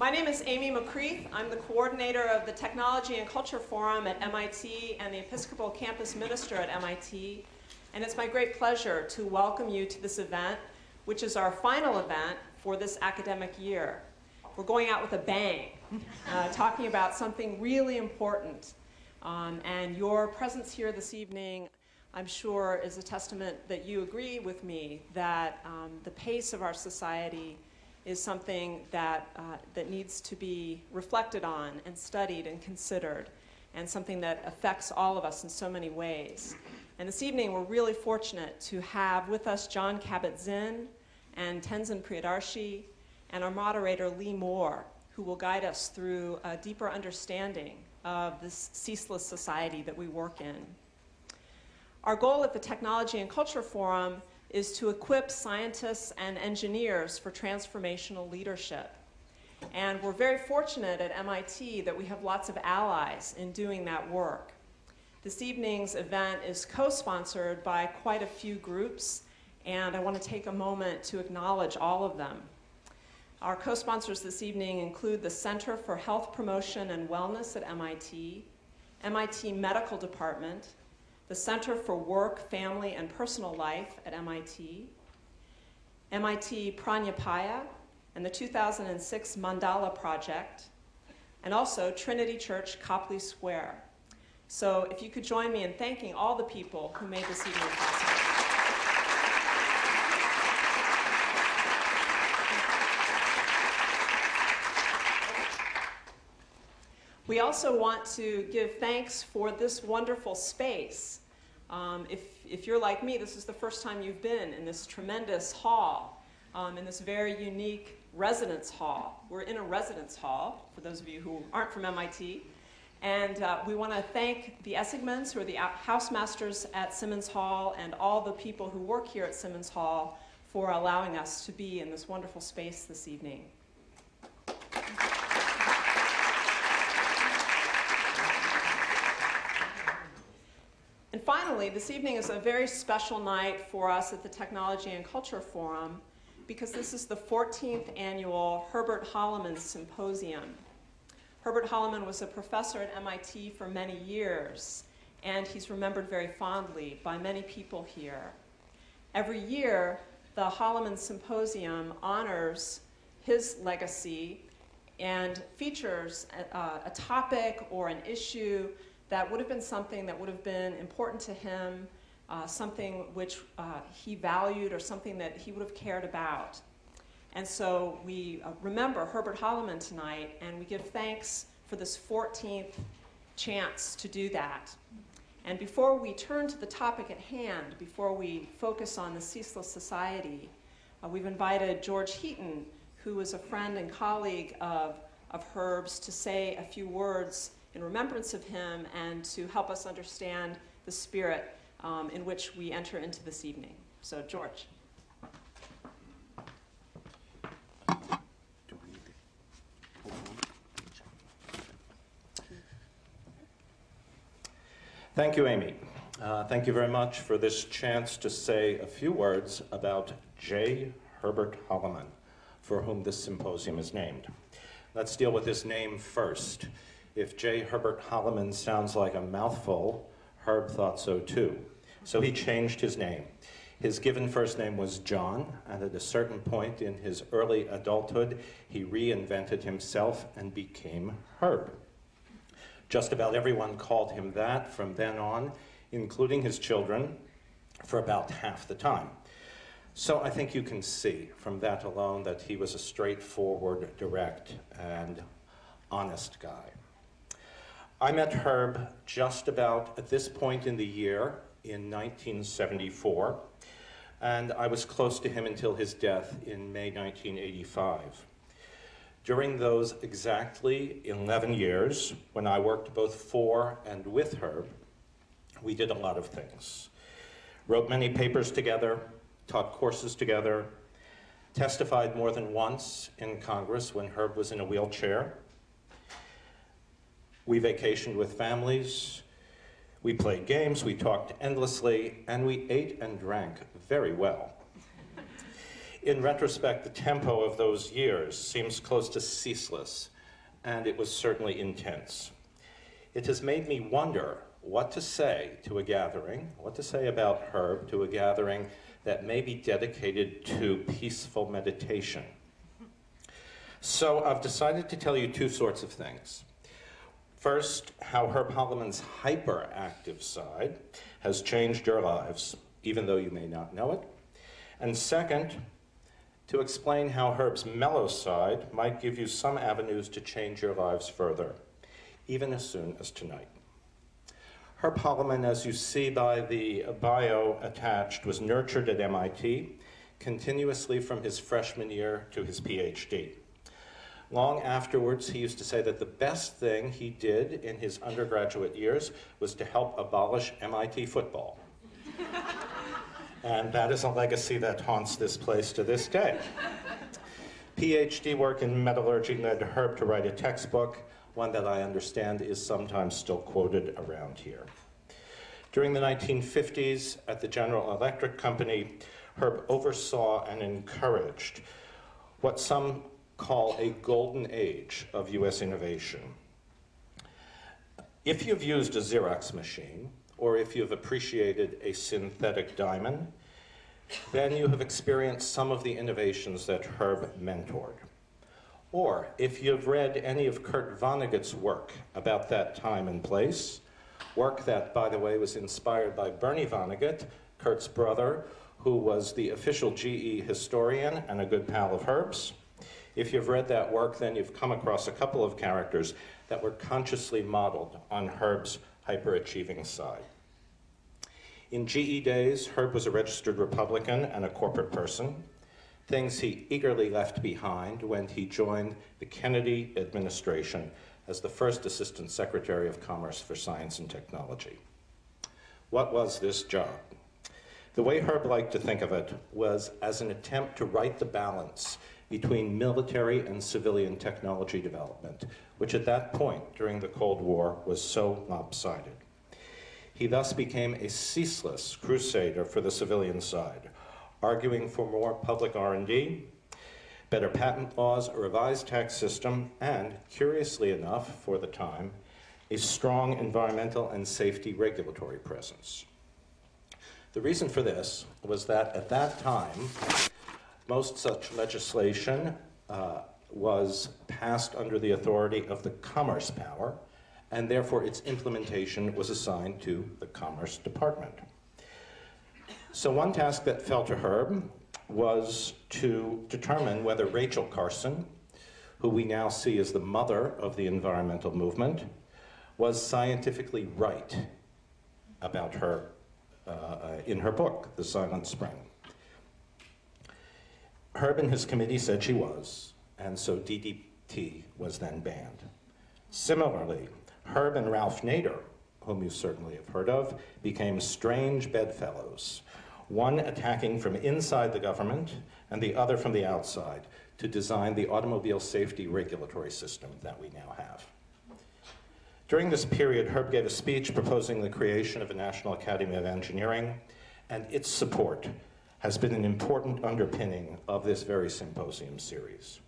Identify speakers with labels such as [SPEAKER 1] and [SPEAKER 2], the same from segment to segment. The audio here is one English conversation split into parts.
[SPEAKER 1] My name is Amy McCreath. I'm the coordinator of the Technology and Culture Forum at MIT and the Episcopal Campus Minister at MIT. And it's my great pleasure to welcome you to this event, which is our final event for this academic year. We're going out with a bang, talking about something really important. And your presence here this evening, I'm sure, is a testament that you agree with me that the pace of our society is something that needs to be reflected on and studied and considered, and something that affects all of us in so many ways. And this evening, we're really fortunate to have with us John Kabat-Zinn and Tenzin Priyadarshi, and our moderator, Lee Moore, who will guide us through a deeper understanding of this ceaseless society that we work in. Our goal at the Technology and Culture Forum is to equip scientists and engineers for transformational leadership. And we're very fortunate at MIT that we have lots of allies in doing that work. This evening's event is co-sponsored by quite a few groups, and I want to take a moment to acknowledge all of them. Our co-sponsors this evening include the Center for Health Promotion and Wellness at MIT, MIT Medical Department, the Center for Work, Family, and Personal Life at MIT, MIT Pranapaya, and the 2006 Mandala Project, and also Trinity Church Copley Square. So if you could join me in thanking all the people who made this evening possible. We also want to give thanks for this wonderful space. If you're like me, this is the first time you've been in this tremendous hall, in this very unique residence hall. We're in a residence hall, for those of you who aren't from MIT. And we want to thank the Essigmans, who are the housemasters at Simmons Hall, and all the people who work here at Simmons Hall for allowing us to be in this wonderful space this evening. And finally, this evening is a very special night for us at the Technology and Culture Forum because this is the 14th annual Herbert Holleman Symposium. Herbert Holleman was a professor at MIT for many years, and he's remembered very fondly by many people here. Every year, the Holleman Symposium honors his legacy and features a topic or an issue that would have been something that would have been important to him, something which he valued or something that he would have cared about. And so we remember Herbert Holleman tonight, and we give thanks for this 14th chance to do that. And before we turn to the topic at hand, before we focus on the ceaseless society, we've invited George Heaton, who is a friend and colleague of Herb's, to say a few words in remembrance of him and to help us understand the spirit in which we enter into this evening. So, George.
[SPEAKER 2] Thank you, Amy. Thank you very much for this chance to say a few words about J. Herbert Holleman, for whom this symposium is named. Let's deal with his name first. If J. Herbert Holleman sounds like a mouthful, Herb thought so too. So he changed his name. His given first name was John, and at a certain point in his early adulthood, he reinvented himself and became Herb. Just about everyone called him that from then on, including his children, for about half the time. So I think you can see from that alone that he was a straightforward, direct, and honest guy. I met Herb just about at this point in the year in 1974, and I was close to him until his death in May 1985. During those exactly 11 years, when I worked both for and with Herb, we did a lot of things. Wrote many papers together, taught courses together, testified more than once in Congress when Herb was in a wheelchair. We vacationed with families, we played games, we talked endlessly, and we ate and drank very well. In retrospect, the tempo of those years seems close to ceaseless, and it was certainly intense. It has made me wonder what to say to a gathering, what to say about Herb to a gathering that may be dedicated to peaceful meditation. So I've decided to tell you two sorts of things. First, how Herb Holliman's hyperactive side has changed your lives, even though you may not know it. And second, to explain how Herb's mellow side might give you some avenues to change your lives further, even as soon as tonight. Herb Holliman, as you see by the bio attached, was nurtured at MIT, continuously from his freshman year to his PhD. Long afterwards, he used to say that the best thing he did in his undergraduate years was to help abolish MIT football. And that is a legacy that haunts this place to this day. PhD work in metallurgy led Herb to write a textbook, one that I understand is sometimes still quoted around here. During the 1950s, at the General Electric Company, Herb oversaw and encouraged what some call a golden age of US innovation. If you've used a Xerox machine, or if you've appreciated a synthetic diamond, then you have experienced some of the innovations that Herb mentored. Or if you've read any of Kurt Vonnegut's work about that time and place, work that, by the way, was inspired by Bernie Vonnegut, Kurt's brother, who was the official GE historian and a good pal of Herb's. If you've read that work, then you've come across a couple of characters that were consciously modeled on Herb's hyperachieving side. In GE days, Herb was a registered Republican and a corporate person, things he eagerly left behind when he joined the Kennedy administration as the first Assistant Secretary of Commerce for Science and Technology. What was this job? The way Herb liked to think of it was as an attempt to right the balance between military and civilian technology development, which at that point during the Cold War was so lopsided. He thus became a ceaseless crusader for the civilian side, arguing for more public R&D, better patent laws, a revised tax system, and, curiously enough for the time, a strong environmental and safety regulatory presence. The reason for this was that at that time, most such legislation was passed under the authority of the Commerce Power, and therefore its implementation was assigned to the Commerce Department. So one task that fell to Herb was to determine whether Rachel Carson, who we now see as the mother of the environmental movement, was scientifically right about her in her book, The Silent Spring. Herb and his committee said she was, and so DDT was then banned. Similarly, Herb and Ralph Nader, whom you certainly have heard of, became strange bedfellows, one attacking from inside the government and the other from the outside to design the automobile safety regulatory system that we now have. During this period, Herb gave a speech proposing the creation of a National Academy of Engineering, and its support has been an important underpinning of this very symposium series.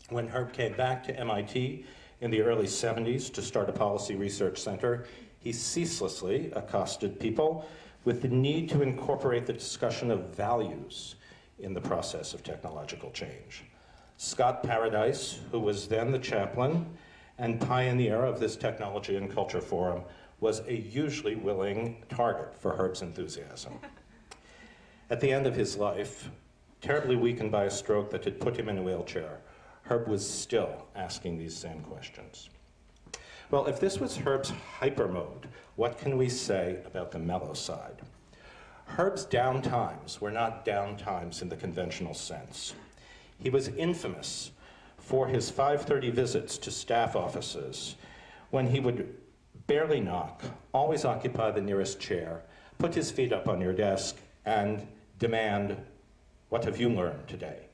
[SPEAKER 2] When Herb came back to MIT in the early 70s to start a policy research center, he ceaselessly accosted people with the need to incorporate the discussion of values in the process of technological change. Scott Paradise, who was then the chaplain and pioneer of this Technology and Culture Forum, was a usually willing target for Herb's enthusiasm. At the end of his life, terribly weakened by a stroke that had put him in a wheelchair, Herb was still asking these same questions. Well, if this was Herb's hyper mode, what can we say about the mellow side? Herb's down times were not down times in the conventional sense. He was infamous for his 5:30 visits to staff offices when he would barely knock, always occupy the nearest chair, put his feet up on your desk, and demand, "What have you learned today?"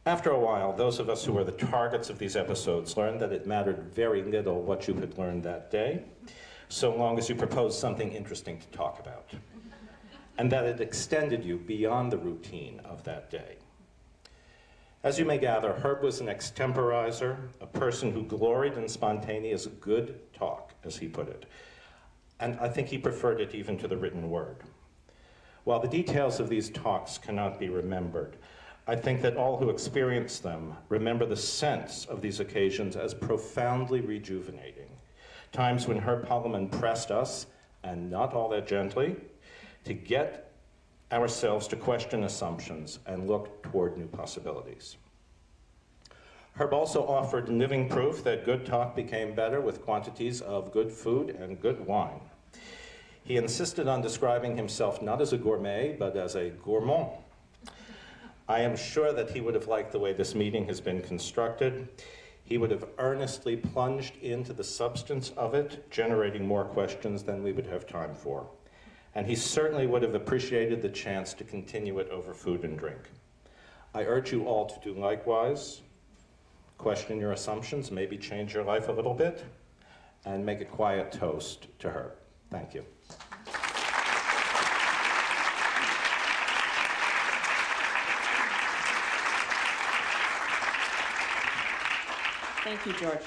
[SPEAKER 2] After a while, those of us who were the targets of these episodes learned that it mattered very little what you had learned that day, so long as you proposed something interesting to talk about. and that it extended you beyond the routine of that day. As you may gather, Herb was an extemporizer, a person who gloried in spontaneous good talk, as he put it. And I think he preferred it even to the written word. While the details of these talks cannot be remembered, I think that all who experience them remember the sense of these occasions as profoundly rejuvenating. Times when Herb Holleman pressed us, and not all that gently, to get ourselves to question assumptions and look toward new possibilities. Herb also offered living proof that good talk became better with quantities of good food and good wine. He insisted on describing himself not as a gourmet, but as a gourmand. I am sure that he would have liked the way this meeting has been constructed. He would have earnestly plunged into the substance of it, generating more questions than we would have time for. And he certainly would have appreciated the chance to continue it over food and drink. I urge you all to do likewise. Question your assumptions, maybe change your life a little bit, and make a quiet toast to her. Thank you.
[SPEAKER 1] Thank you, George.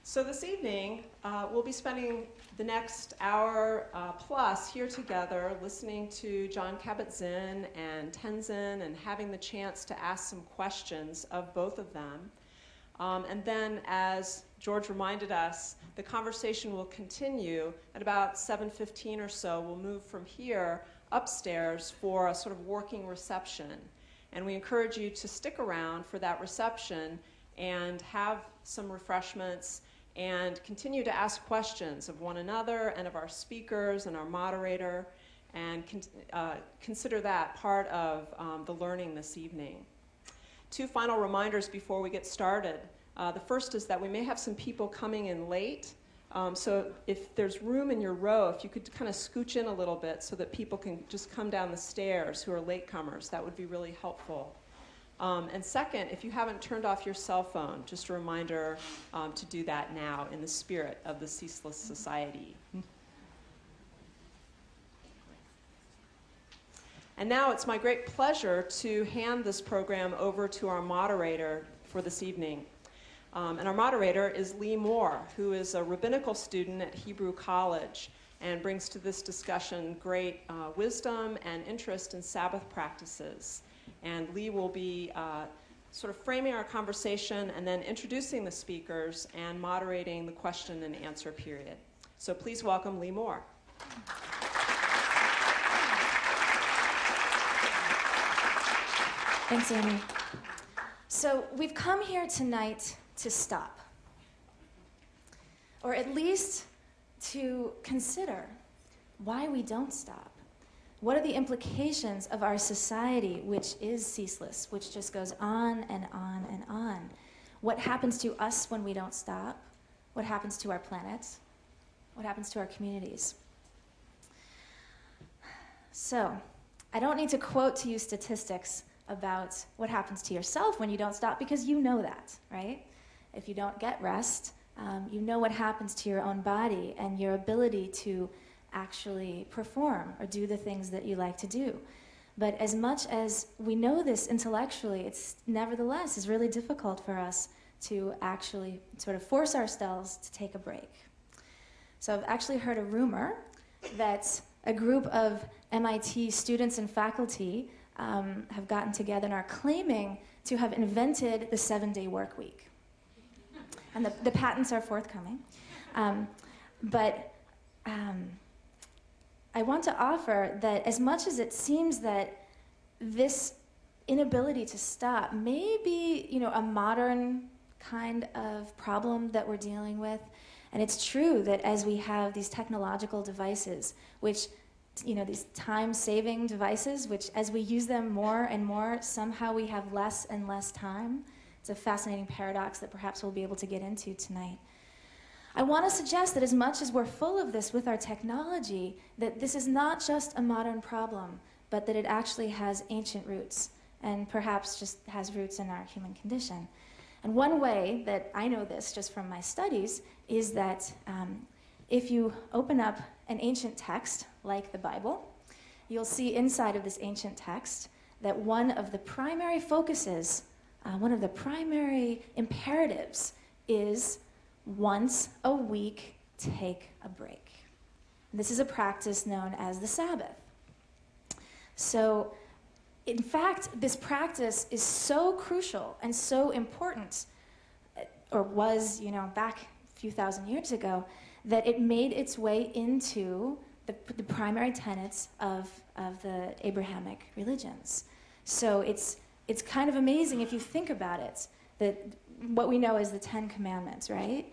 [SPEAKER 1] So this evening, we'll be spending the next hour plus here together listening to John Kabat-Zinn and Tenzin and having the chance to ask some questions of both of them. And then, as George reminded us, the conversation will continue at about 7:15 or so. We'll move from here upstairs for a sort of working reception. And we encourage you to stick around for that reception and have some refreshments and continue to ask questions of one another and of our speakers and our moderator, and consider that part of the learning this evening. Two final reminders before we get started. The first is that we may have some people coming in late, so if there's room in your row, if you could kind of scooch in a little bit so that people can just come down the stairs who are latecomers, that would be really helpful. And second, if you haven't turned off your cell phone, just a reminder to do that now in the spirit of the Ceaseless Society. And now it's my great pleasure to hand this program over to our moderator for this evening. And our moderator is Lee Moore, who is a rabbinical student at Hebrew College and brings to this discussion great wisdom and interest in Sabbath practices. And Lee will be sort of framing our conversation and then introducing the speakers and moderating the question and answer period. So please welcome Lee Moore.
[SPEAKER 3] Thanks, Amy. So we've come here tonight to stop, or at least to consider why we don't stop. What are the implications of our society, which is ceaseless, which just goes on and on and on? What happens to us when we don't stop? What happens to our planet? What happens to our communities? So, I don't need to quote to you statistics about what happens to yourself when you don't stop, because you know that, right? If you don't get rest, you know what happens to your own body and your ability to actually perform or do the things that you like to do. But as much as we know this intellectually, it's nevertheless is really difficult for us to actually sort of force ourselves to take a break. So I've actually heard a rumor that a group of MIT students and faculty have gotten together and are claiming to have invented the 7-day work week. And the patents are forthcoming. I want to offer that as much as it seems that this inability to stop may be, a modern kind of problem that we're dealing with, and it's true that as we have these technological devices, which, these time-saving devices, which as we use them more and more, somehow we have less and less time. It's a fascinating paradox that perhaps we'll be able to get into tonight. I want to suggest that as much as we're full of this with our technology, that this is not just a modern problem, but that it actually has ancient roots, and perhaps just has roots in our human condition. And one way that I know this just from my studies is that if you open up an ancient text, like the Bible, you'll see inside of this ancient text that one of the primary focuses, one of the primary imperatives is once a week, take a break. And this is a practice known as the Sabbath. So, in fact, this practice is so crucial and so important, or was, back a few thousand years ago, that it made its way into the primary tenets of the Abrahamic religions. So it's kind of amazing if you think about it, that what we know as the Ten Commandments, right?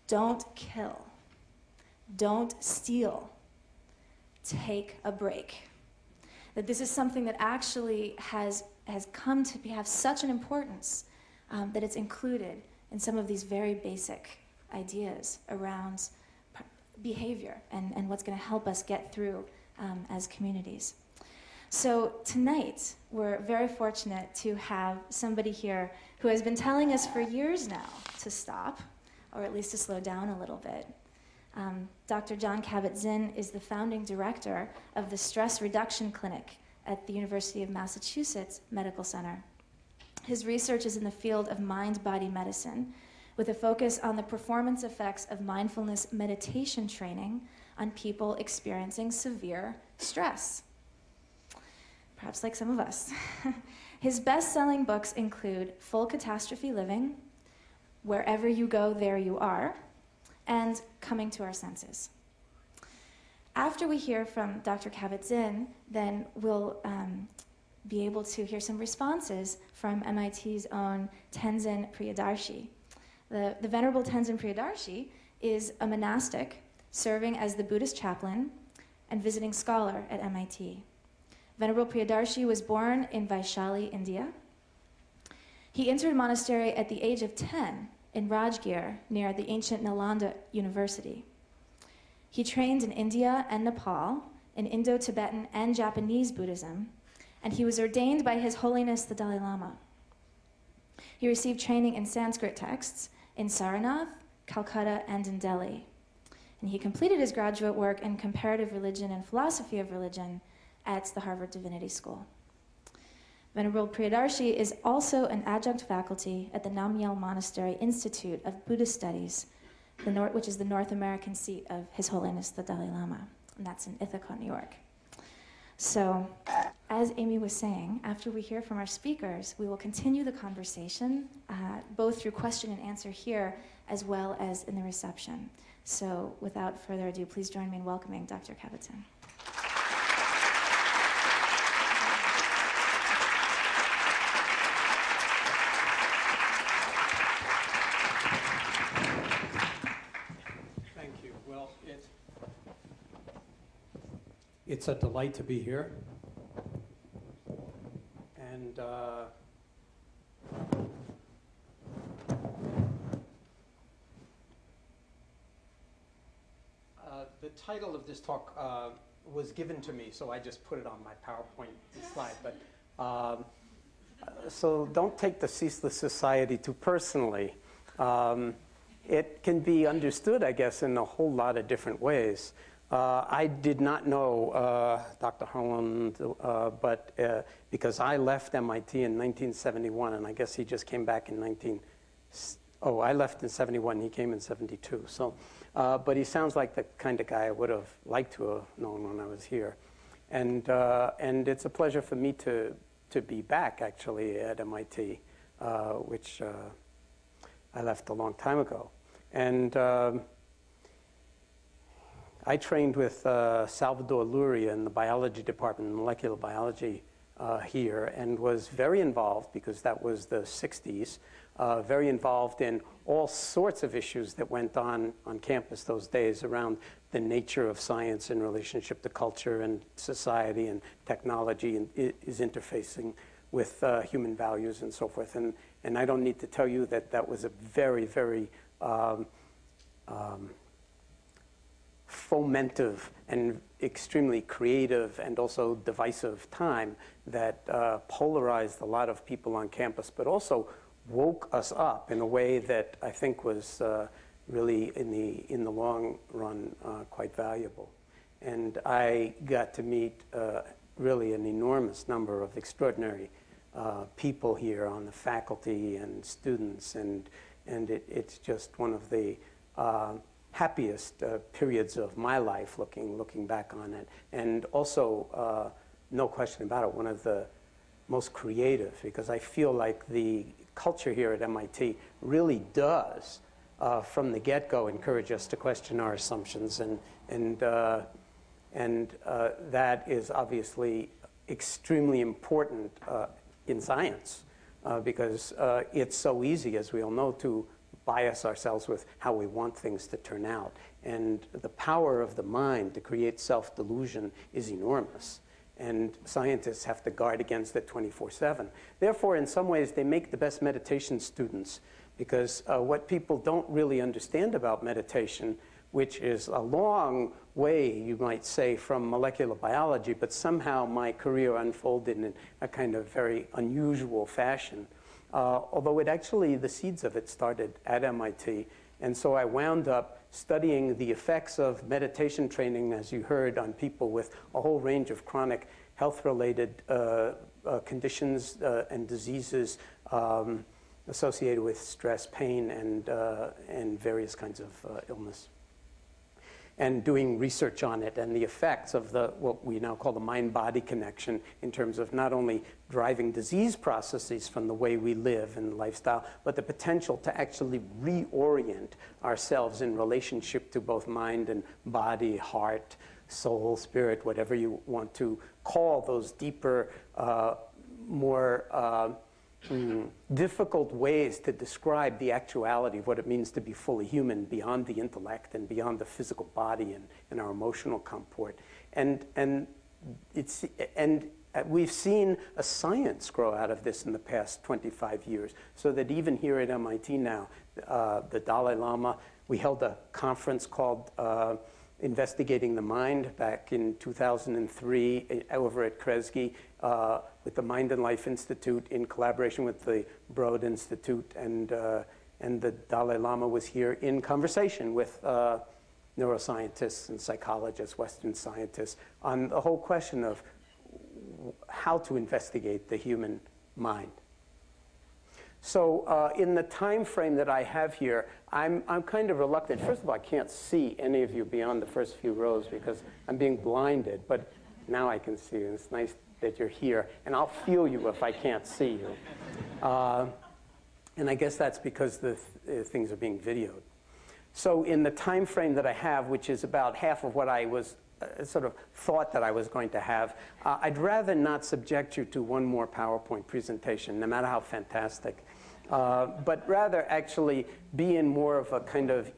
[SPEAKER 3] Don't kill. Don't steal. Take a break. That this is something that actually has come to have such an importance that it's included in some of these very basic ideas around behavior and what's going to help us get through as communities. So tonight, we're very fortunate to have somebody here who has been telling us for years now to stop, or at least to slow down a little bit. Dr. John Kabat-Zinn is the founding director of the Stress Reduction Clinic at the University of Massachusetts Medical Center. His research is in the field of mind-body medicine, with a focus on the performance effects of mindfulness meditation training on people experiencing severe stress. Perhaps like some of us. His best-selling books include Full Catastrophe Living, Wherever You Go, There You Are, and Coming to Our Senses. After we hear from Dr. Kabat-Zinn, then we'll be able to hear some responses from MIT's own Tenzin Priyadarshi. The Venerable Tenzin Priyadarshi is a monastic serving as the Buddhist chaplain and visiting scholar at MIT. Venerable Priyadarshi was born in Vaishali, India. He entered a monastery at the age of 10 in Rajgir, near the ancient Nalanda University. He trained in India and Nepal, in Indo-Tibetan and Japanese Buddhism, and he was ordained by His Holiness the Dalai Lama. He received training in Sanskrit texts in Saranath, Calcutta, and in Delhi. And he completed his graduate work in comparative religion and philosophy of religion at the Harvard Divinity School. Venerable Priyadarshi is also an adjunct faculty at the Namgyal Monastery Institute of Buddhist Studies, which is the North American seat of His Holiness the Dalai Lama, and that's in Ithaca, New York. So, as Amy was saying, after we hear from our speakers, we will continue the conversation, both through question and answer here, as well as in the reception. So, without further ado, please join me in welcoming Dr. Kabat-Zinn.
[SPEAKER 4] It's a delight to be here, and the title of this talk was given to me, so I just put it on my PowerPoint slide. But so don't take the Ceaseless Society too personally. It can be understood, I guess, in a whole lot of different ways. I did not know Dr. Holland, but because I left MIT in 1971, and I guess he just came back in I left in 71, he came in 72. So, but he sounds like the kind of guy I would have liked to have known when I was here. And it's a pleasure for me to be back, actually, at MIT, which I left a long time ago. And I trained with Salvador Luria in the biology department, molecular biology here, and was very involved, because that was the 60s, very involved in all sorts of issues that went on campus those days around the nature of science in relationship to culture and society and technology, and is interfacing with human values and so forth. And I don't need to tell you that that was a very, very fomentive and extremely creative and also divisive time that polarized a lot of people on campus, but also woke us up in a way that I think was really in the long run quite valuable. And I got to meet really an enormous number of extraordinary people here on the faculty and students, and it's just one of the happiest periods of my life looking back on it. And also, no question about it, one of the most creative, because I feel like the culture here at MIT really does, from the get-go, encourage us to question our assumptions, and that is obviously extremely important in science, because it's so easy, as we all know, to bias ourselves with how we want things to turn out. And the power of the mind to create self-delusion is enormous. And scientists have to guard against it 24/7. Therefore, in some ways, they make the best meditation students, because what people don't really understand about meditation, which is a long way, you might say, from molecular biology, but somehow my career unfolded in a kind of very unusual fashion. Although the seeds of it started at MIT. And so I wound up studying the effects of meditation training, as you heard, on people with a whole range of chronic health-related conditions and diseases associated with stress, pain, and various kinds of illness. And doing research on it and the effects of what we now call the mind-body connection, in terms of not only driving disease processes from the way we live and lifestyle, but the potential to actually reorient ourselves in relationship to both mind and body, heart, soul, spirit, whatever you want to call those deeper, more difficult ways to describe the actuality of what it means to be fully human, beyond the intellect and beyond the physical body and our emotional comport. And we've seen a science grow out of this in the past 25 years, so that even here at MIT now, the Dalai Lama, we held a conference called Investigating the Mind back in 2003 over at Kresge with the Mind and Life Institute in collaboration with the Broad Institute, and the Dalai Lama was here in conversation with neuroscientists and psychologists, Western scientists, on the whole question of how to investigate the human mind. So in the time frame that I have here, I'm kind of reluctant. First of all, I can't see any of you beyond the first few rows because I'm being blinded, but now I can see you. It's nice that you're here, and I'll feel you if I can't see you. And I guess that's because the things are being videoed. So in the time frame that I have, which is about half of what I was sort of thought that I was going to have, I'd rather not subject you to one more PowerPoint presentation, no matter how fantastic, but rather actually be in more of a kind of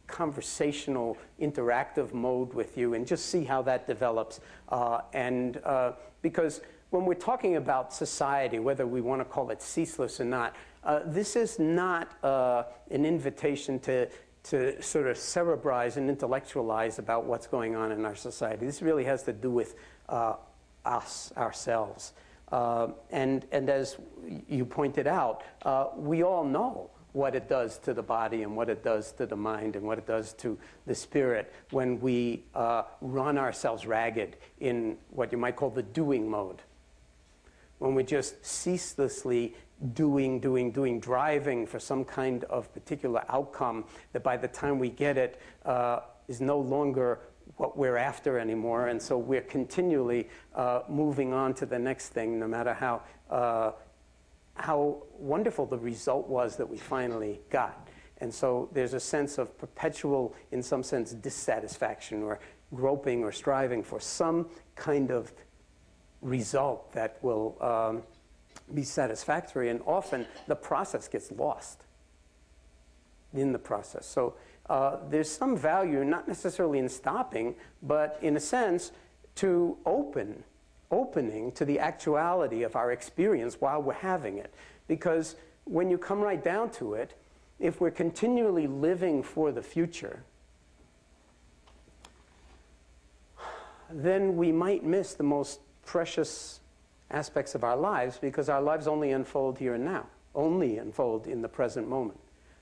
[SPEAKER 4] conversational, interactive mode with you and just see how that develops. Because when we're talking about society, whether we want to call it ceaseless or not, this is not an invitation to sort of cerebrize and intellectualize about what's going on in our society. This really has to do with us, ourselves. And as you pointed out, we all know what it does to the body and what it does to the mind and what it does to the spirit when we run ourselves ragged in what you might call the doing mode. When we just ceaselessly doing, driving for some kind of particular outcome that by the time we get it is no longer what we're after anymore. And so we're continually moving on to the next thing, no matter how wonderful the result was that we finally got. And so there's a sense of perpetual, in some sense, dissatisfaction or groping or striving for some kind of result that will be satisfactory, and often the process gets lost in the process. So there's some value, not necessarily in stopping, but in a sense to opening to the actuality of our experience while we're having it. Because when you come right down to it, if we're continually living for the future, then we might miss the most precious aspects of our lives, because our lives only unfold here and now, only unfold in the present moment.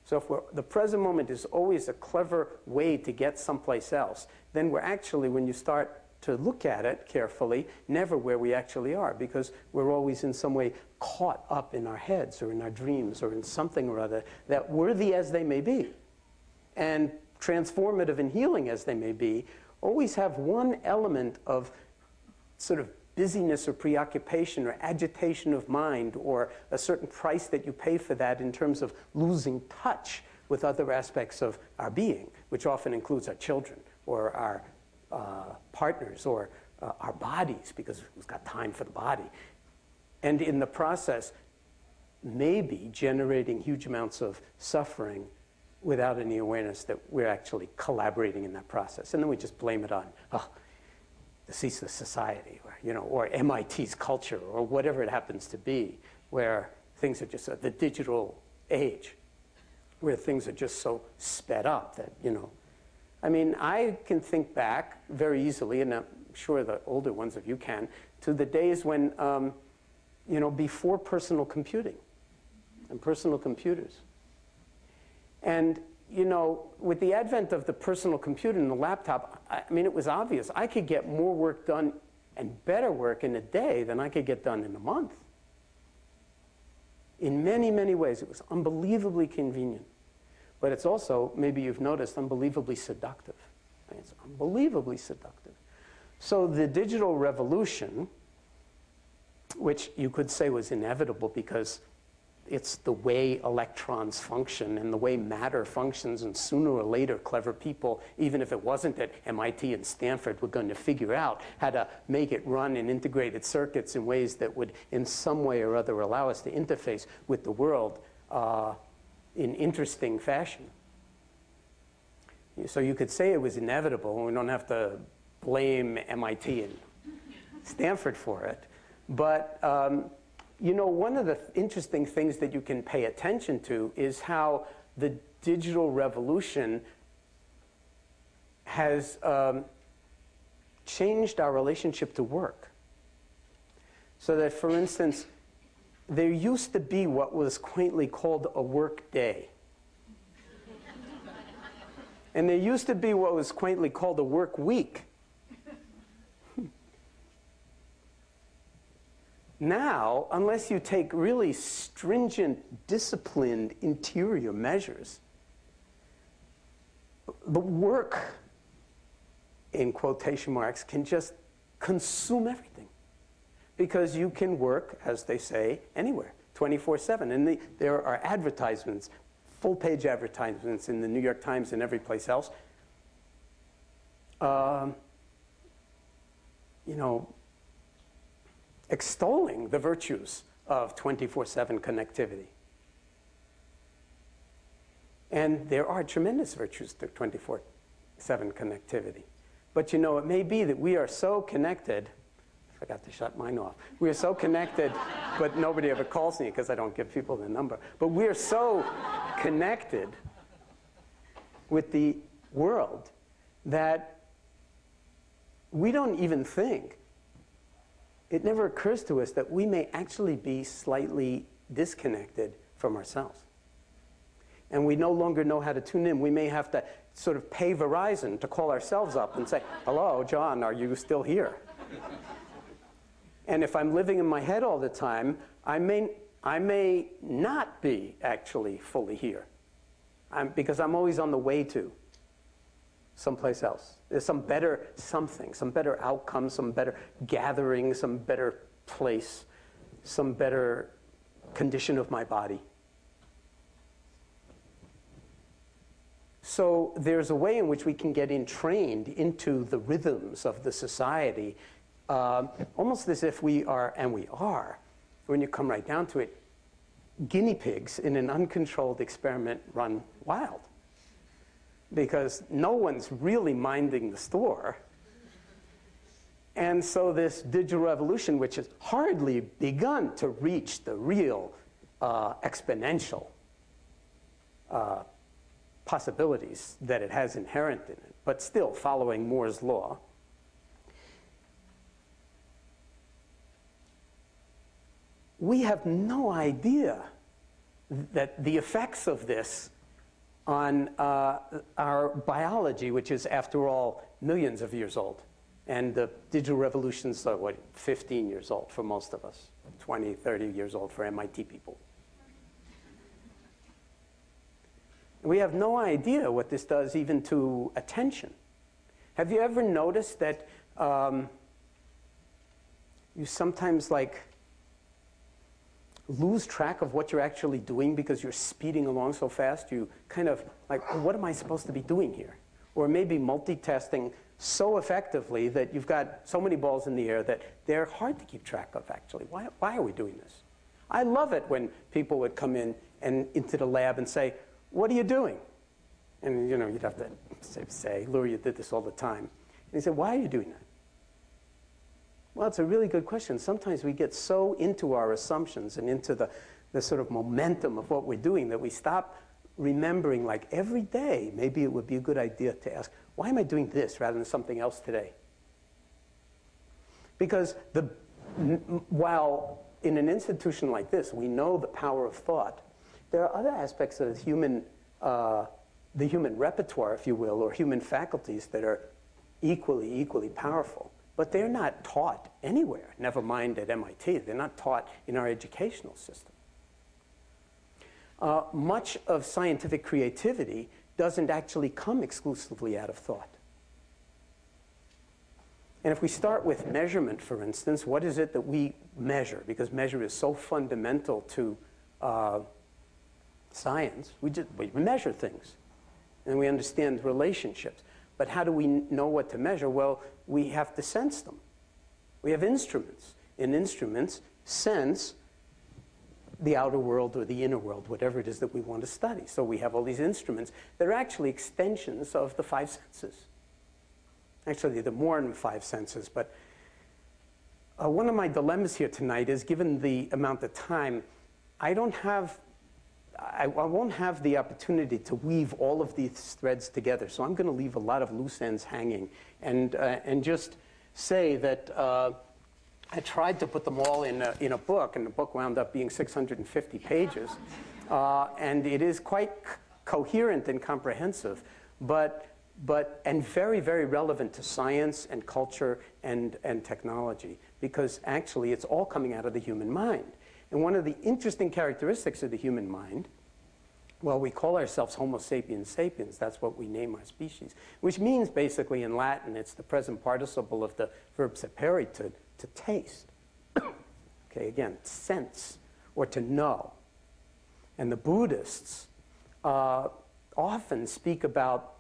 [SPEAKER 4] So if the present moment is always a clever way to get someplace else, then we're actually, when you start to look at it carefully, never where we actually are, because we're always in some way caught up in our heads or in our dreams or in something or other that, worthy as they may be, and transformative and healing as they may be, always have one element of sort of busyness or preoccupation or agitation of mind, or a certain price that you pay for that in terms of losing touch with other aspects of our being, which often includes our children or our partners or our bodies, because who's got time for the body? And in the process, maybe generating huge amounts of suffering without any awareness that we're actually collaborating in that process. And then we just blame it on, the Ceaseless Society, or, or MIT's culture, or whatever it happens to be, where things are just the digital age, where things are just so sped up that, I mean, I can think back very easily, and I'm sure the older ones of you can, to the days when, before personal computing and personal computers. And with the advent of the personal computer and the laptop, I mean, it was obvious. I could get more work done and better work in a day than I could get done in a month. In many, many ways, it was unbelievably convenient. But it's also, maybe you've noticed, unbelievably seductive. It's unbelievably seductive. So the digital revolution, which you could say was inevitable because it's the way electrons function and the way matter functions, and sooner or later clever people, even if it wasn't at MIT and Stanford, were going to figure out how to make it run in integrated circuits in ways that would in some way or other allow us to interface with the world in interesting fashion. So you could say it was inevitable, and we don't have to blame MIT and Stanford for it. But one of the interesting things that you can pay attention to is how the digital revolution has changed our relationship to work. So that, for instance, there used to be what was quaintly called a work day. And there used to be what was quaintly called a work week. Now, unless you take really stringent, disciplined interior measures, the work, in quotation marks, can just consume everything. Because you can work, as they say, anywhere, 24/7. And there are advertisements, full-page advertisements in the New York Times and every place else. Extolling the virtues of 24/7 connectivity. And there are tremendous virtues to 24/7 connectivity. But it may be that we are so connected. I forgot to shut mine off. We are so connected, but nobody ever calls me because I don't give people the number. But we are so connected with the world that we don't even think. It never occurs to us that we may actually be slightly disconnected from ourselves. And we no longer know how to tune in. We may have to sort of pay Verizon to call ourselves up and say, "Hello, John, are you still here?" And if I'm living in my head all the time, I may not be actually fully here, because I'm always on the way to someplace else. There's some better something, some better outcome, some better gathering, some better place, some better condition of my body. So there's a way in which we can get entrained into the rhythms of the society, almost as if we are, and we are, when you come right down to it, guinea pigs in an uncontrolled experiment run wild. Because no one's really minding the store. And so this digital revolution, which has hardly begun to reach the real exponential possibilities that it has inherent in it, but still following Moore's law, we have no idea that the effects of this on our biology, which is, after all, millions of years old. And the digital revolution's, 15 years old for most of us, 20, 30 years old for MIT people. We have no idea what this does even to attention. Have you ever noticed that you sometimes lose track of what you're actually doing because you're speeding along so fast? You kind of what am I supposed to be doing here? Or maybe multitasking so effectively that you've got so many balls in the air that they're hard to keep track of, actually. Why are we doing this? I love it when people would come in and into the lab and say, "What are you doing?" And you'd have to say, "Lure, you did this all the time." And he said, "Why are you doing that?" Well, it's a really good question. Sometimes we get so into our assumptions and into the sort of momentum of what we're doing that we stop remembering, every day, maybe it would be a good idea to ask, why am I doing this rather than something else today? Because while in an institution like this, we know the power of thought, there are other aspects of the human repertoire, if you will, or human faculties that are equally powerful. But they're not taught anywhere, never mind at MIT. They're not taught in our educational system. Much of scientific creativity doesn't actually come exclusively out of thought. And if we start with measurement, for instance, what is it that we measure? Because measure is so fundamental to science. We measure things, and we understand relationships. But how do we know what to measure? Well, we have to sense them. We have instruments, and instruments sense the outer world or the inner world, whatever it is that we want to study. So we have all these instruments that are actually extensions of the five senses. Actually, they're more than five senses, but one of my dilemmas here tonight is, given the amount of time, I won't have the opportunity to weave all of these threads together. So I'm going to leave a lot of loose ends hanging and just say that I tried to put them all in a book, and the book wound up being 650 pages. And it is quite coherent and comprehensive, and very, very relevant to science and culture and technology, because actually it's all coming out of the human mind. And one of the interesting characteristics of the human mind, well, we call ourselves Homo sapiens sapiens. That's what we name our species, which means basically in Latin, it's the present participle of the verb sapere, to taste. Okay, again, sense, or to know. And the Buddhists often speak about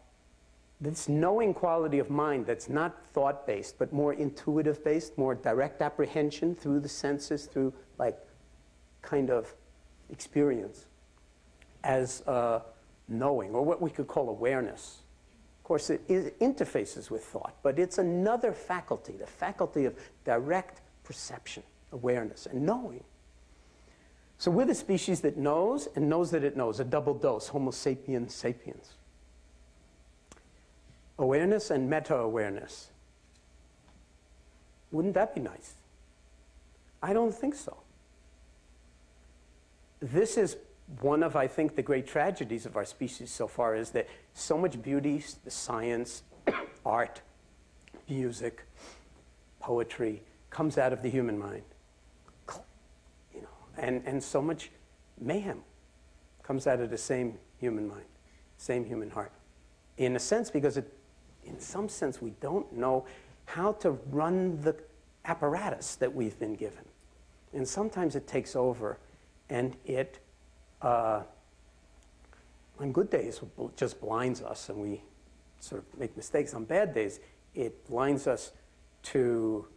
[SPEAKER 4] this knowing quality of mind that's not thought-based, but more intuitive-based, more direct apprehension through the senses, through kind of experience, as knowing, or what we could call awareness. Of course, it interfaces with thought, but it's another faculty, the faculty of direct perception, awareness, and knowing. So we're the species that knows and knows that it knows, a double dose, Homo sapiens sapiens. Awareness and meta-awareness. Wouldn't that be nice? I don't think so. This is one of, I think, the great tragedies of our species so far, is that so much beauty, the science, art, music, poetry, comes out of the human mind. And so much mayhem comes out of the same human mind, same human heart. In a sense, because in some sense, we don't know how to run the apparatus that we've been given. And sometimes it takes over, and it, on good days, just blinds us, and we sort of make mistakes. On bad days, it blinds us to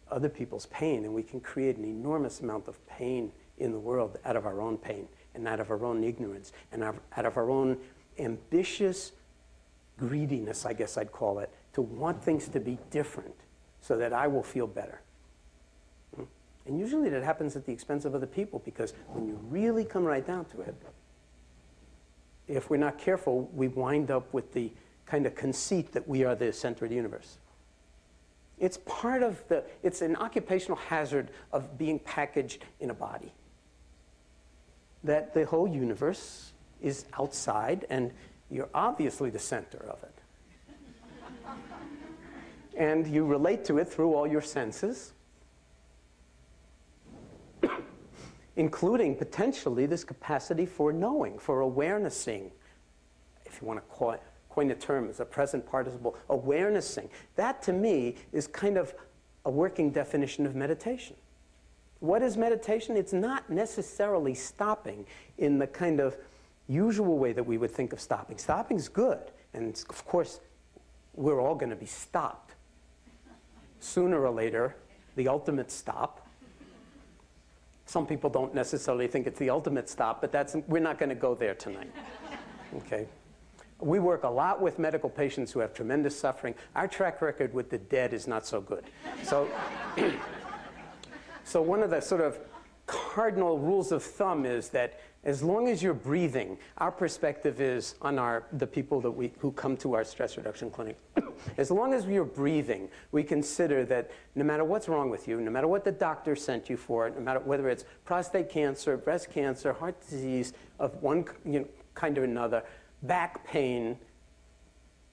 [SPEAKER 4] other people's pain, and we can create an enormous amount of pain in the world out of our own pain, and out of our own ignorance, and out of our own ambitious greediness, I guess I'd call it, to want things to be different so that I will feel better. And usually that happens at the expense of other people, because when you really come right down to it, if we're not careful, we wind up with the kind of conceit that we are the center of the universe. It's part of it's an occupational hazard of being packaged in a body. That the whole universe is outside, and you're obviously the center of it. And you relate to it through all your senses, including potentially this capacity for knowing, for awarenessing, if you want to coin a term as a present participle, awarenessing. That, to me, is kind of a working definition of meditation. What is meditation? It's not necessarily stopping in the kind of usual way that we would think of stopping. Stopping is good, and of course, we're all going to be stopped. Sooner or later, the ultimate stop. Some people don't necessarily think it's the ultimate stop, but we're not going to go there tonight. Okay? We work a lot with medical patients who have tremendous suffering. Our track record with the dead is not so good. So, so one of the sort of cardinal rules of thumb is that as long as you're breathing, our perspective is on the people who come to our stress reduction clinic. As long as you're breathing, we consider that no matter what's wrong with you, no matter what the doctor sent you for, no matter whether it's prostate cancer, breast cancer, heart disease of one kind or another, back pain,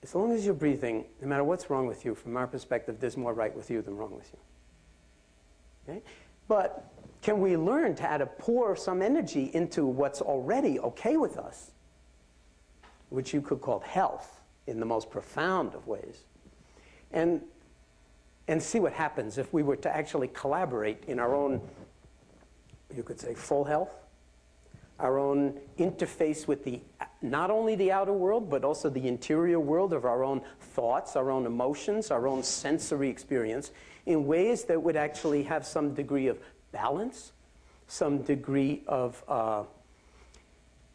[SPEAKER 4] as long as you're breathing, no matter what's wrong with you, from our perspective, there's more right with you than wrong with you. Okay? But can we learn to pour some energy into what's already okay with us, which you could call health in the most profound of ways, and see what happens if we were to actually collaborate in our own, you could say, full health, our own interface with not only the outer world, but also the interior world of our own thoughts, our own emotions, our own sensory experience, in ways that would actually have some degree of balance, some degree of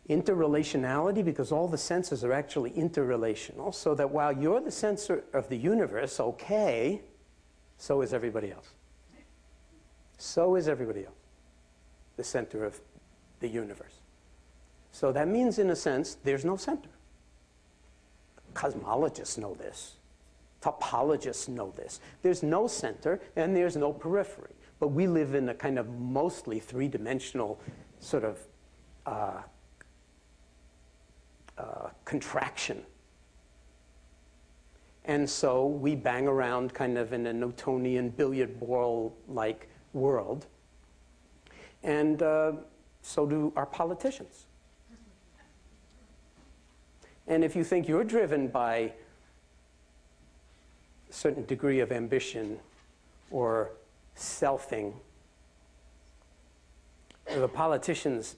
[SPEAKER 4] interrelationality, because all the senses are actually interrelational, so that while you're the center of the universe, okay, so is everybody else. So is everybody else, the center of the universe. So that means, in a sense, there's no center. Cosmologists know this. Topologists know this. There's no center and there's no periphery. But we live in a kind of mostly three-dimensional sort of contraction. And so we bang around kind of in a Newtonian billiard ball-like world. And so do our politicians. And if you think you're driven by a certain degree of ambition or selfing, the politicians,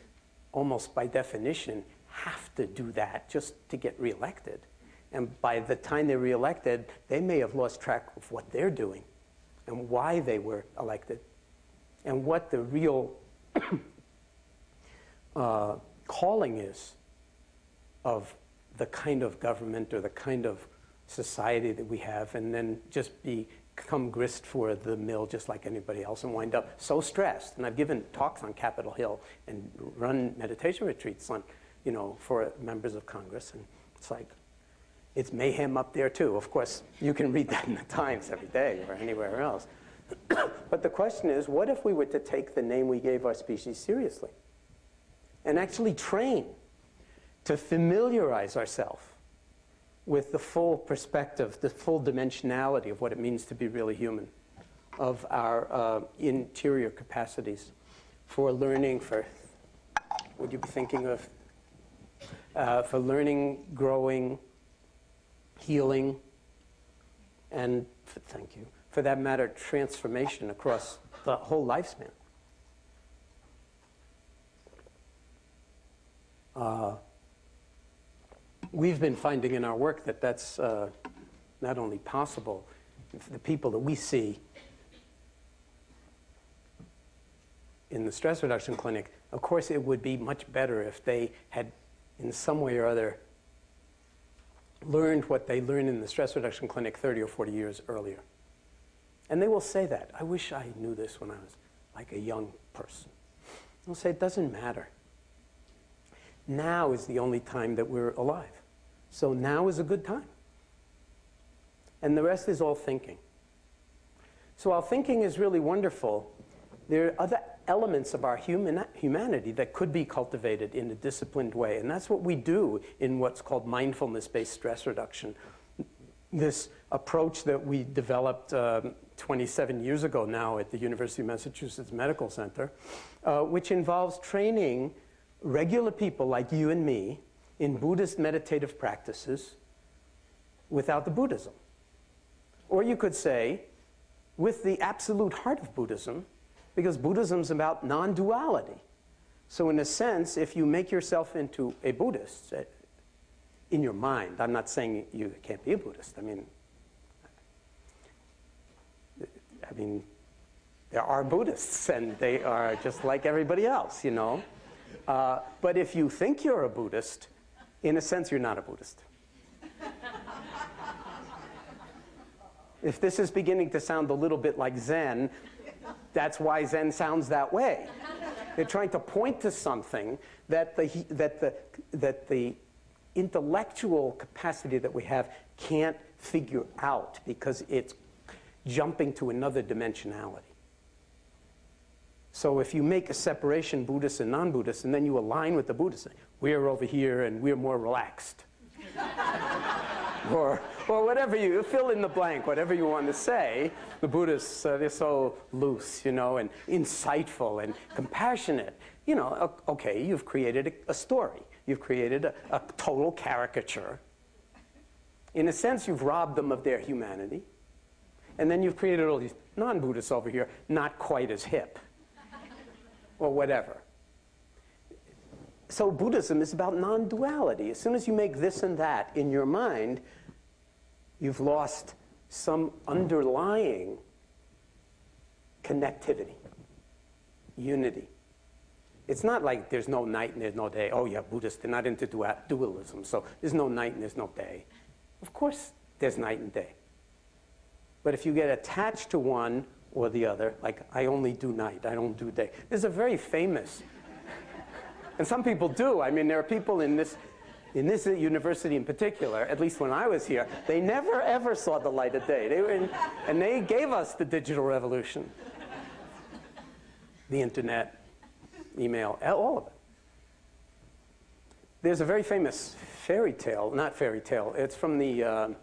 [SPEAKER 4] almost by definition, have to do that just to get reelected. And by the time they're reelected, they may have lost track of what they're doing and why they were elected and what the real calling is of the kind of government or the kind of society that we have, and then just become grist for the mill just like anybody else and wind up so stressed. And I've given talks on Capitol Hill and run meditation retreats on, for members of Congress, and it's like, it's mayhem up there too. Of course, you can read that in the Times every day or anywhere else. But the question is, what if we were to take the name we gave our species seriously and actually train to familiarize ourselves with the full perspective, the full dimensionality of what it means to be really human, of our interior capacities for learning, would you be thinking of, for learning, growing, healing, and, thank you, for that matter, transformation across the whole lifespan. We've been finding in our work that that's not only possible, the people that we see in the stress reduction clinic, of course it would be much better if they had in some way or other learned what they learned in the stress reduction clinic 30 or 40 years earlier. And they will say that. I wish I knew this when I was like a young person. They'll say it doesn't matter. Now is the only time that we're alive. So now is a good time. And the rest is all thinking. So while thinking is really wonderful, there are other elements of our humanity that could be cultivated in a disciplined way. And that's what we do in what's called mindfulness-based stress reduction. This approach that we developed 27 years ago now at the University of Massachusetts Medical Center, which involves training regular people like you and me in Buddhist meditative practices without the Buddhism. Or you could say, with the absolute heart of Buddhism, because Buddhism's about non-duality. So in a sense, if you make yourself into a Buddhist, in your mind, I'm not saying you can't be a Buddhist. I mean, there are Buddhists, and they are just like everybody else, you know. But if you think you're a Buddhist, in a sense, you're not a Buddhist. If this is beginning to sound a little bit like Zen, that's why Zen sounds that way. They're trying to point to something that the intellectual capacity that we have can't figure out because it's jumping to another dimensionality. So if you make a separation, Buddhist and non-Buddhist, and then you align with the Buddhists, we're over here and we're more relaxed. or whatever you fill in the blank, whatever you want to say. The Buddhists, they're so loose, you know, and insightful and compassionate. You know, okay, you've created a story. You've created a total caricature. In a sense, you've robbed them of their humanity. And then you've created all these non-Buddhists over here, not quite as hip, or whatever. So Buddhism is about non-duality. As soon as you make this and that in your mind, you've lost some underlying connectivity, unity. It's not like there's no night and there's no day. Oh yeah, Buddhists, they're not into dualism, so there's no night and there's no day. Of course there's night and day. But if you get attached to one or the other, like I only do night, I don't do day. There's a very famous, and some people do. I mean, there are people in this university in particular, at least when I was here, they never ever saw the light of day. And they gave us the digital revolution. The internet, email, all of it. There's a very famous fairy tale, not fairy tale, it's from the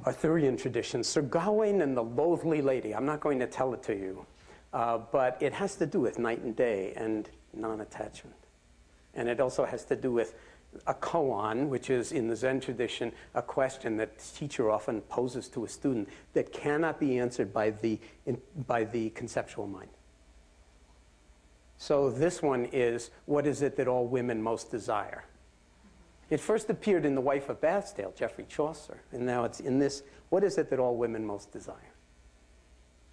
[SPEAKER 4] Arthurian tradition, Sir Gawain and the Loathly Lady. I'm not going to tell it to you, but it has to do with night and day and non-attachment. And it also has to do with a koan, which is in the Zen tradition, a question that the teacher often poses to a student that cannot be answered by the conceptual mind. So this one is, what is it that all women most desire? It first appeared in The Wife of Bath's Tale, Geoffrey Chaucer, and now it's in this, what is it that all women most desire?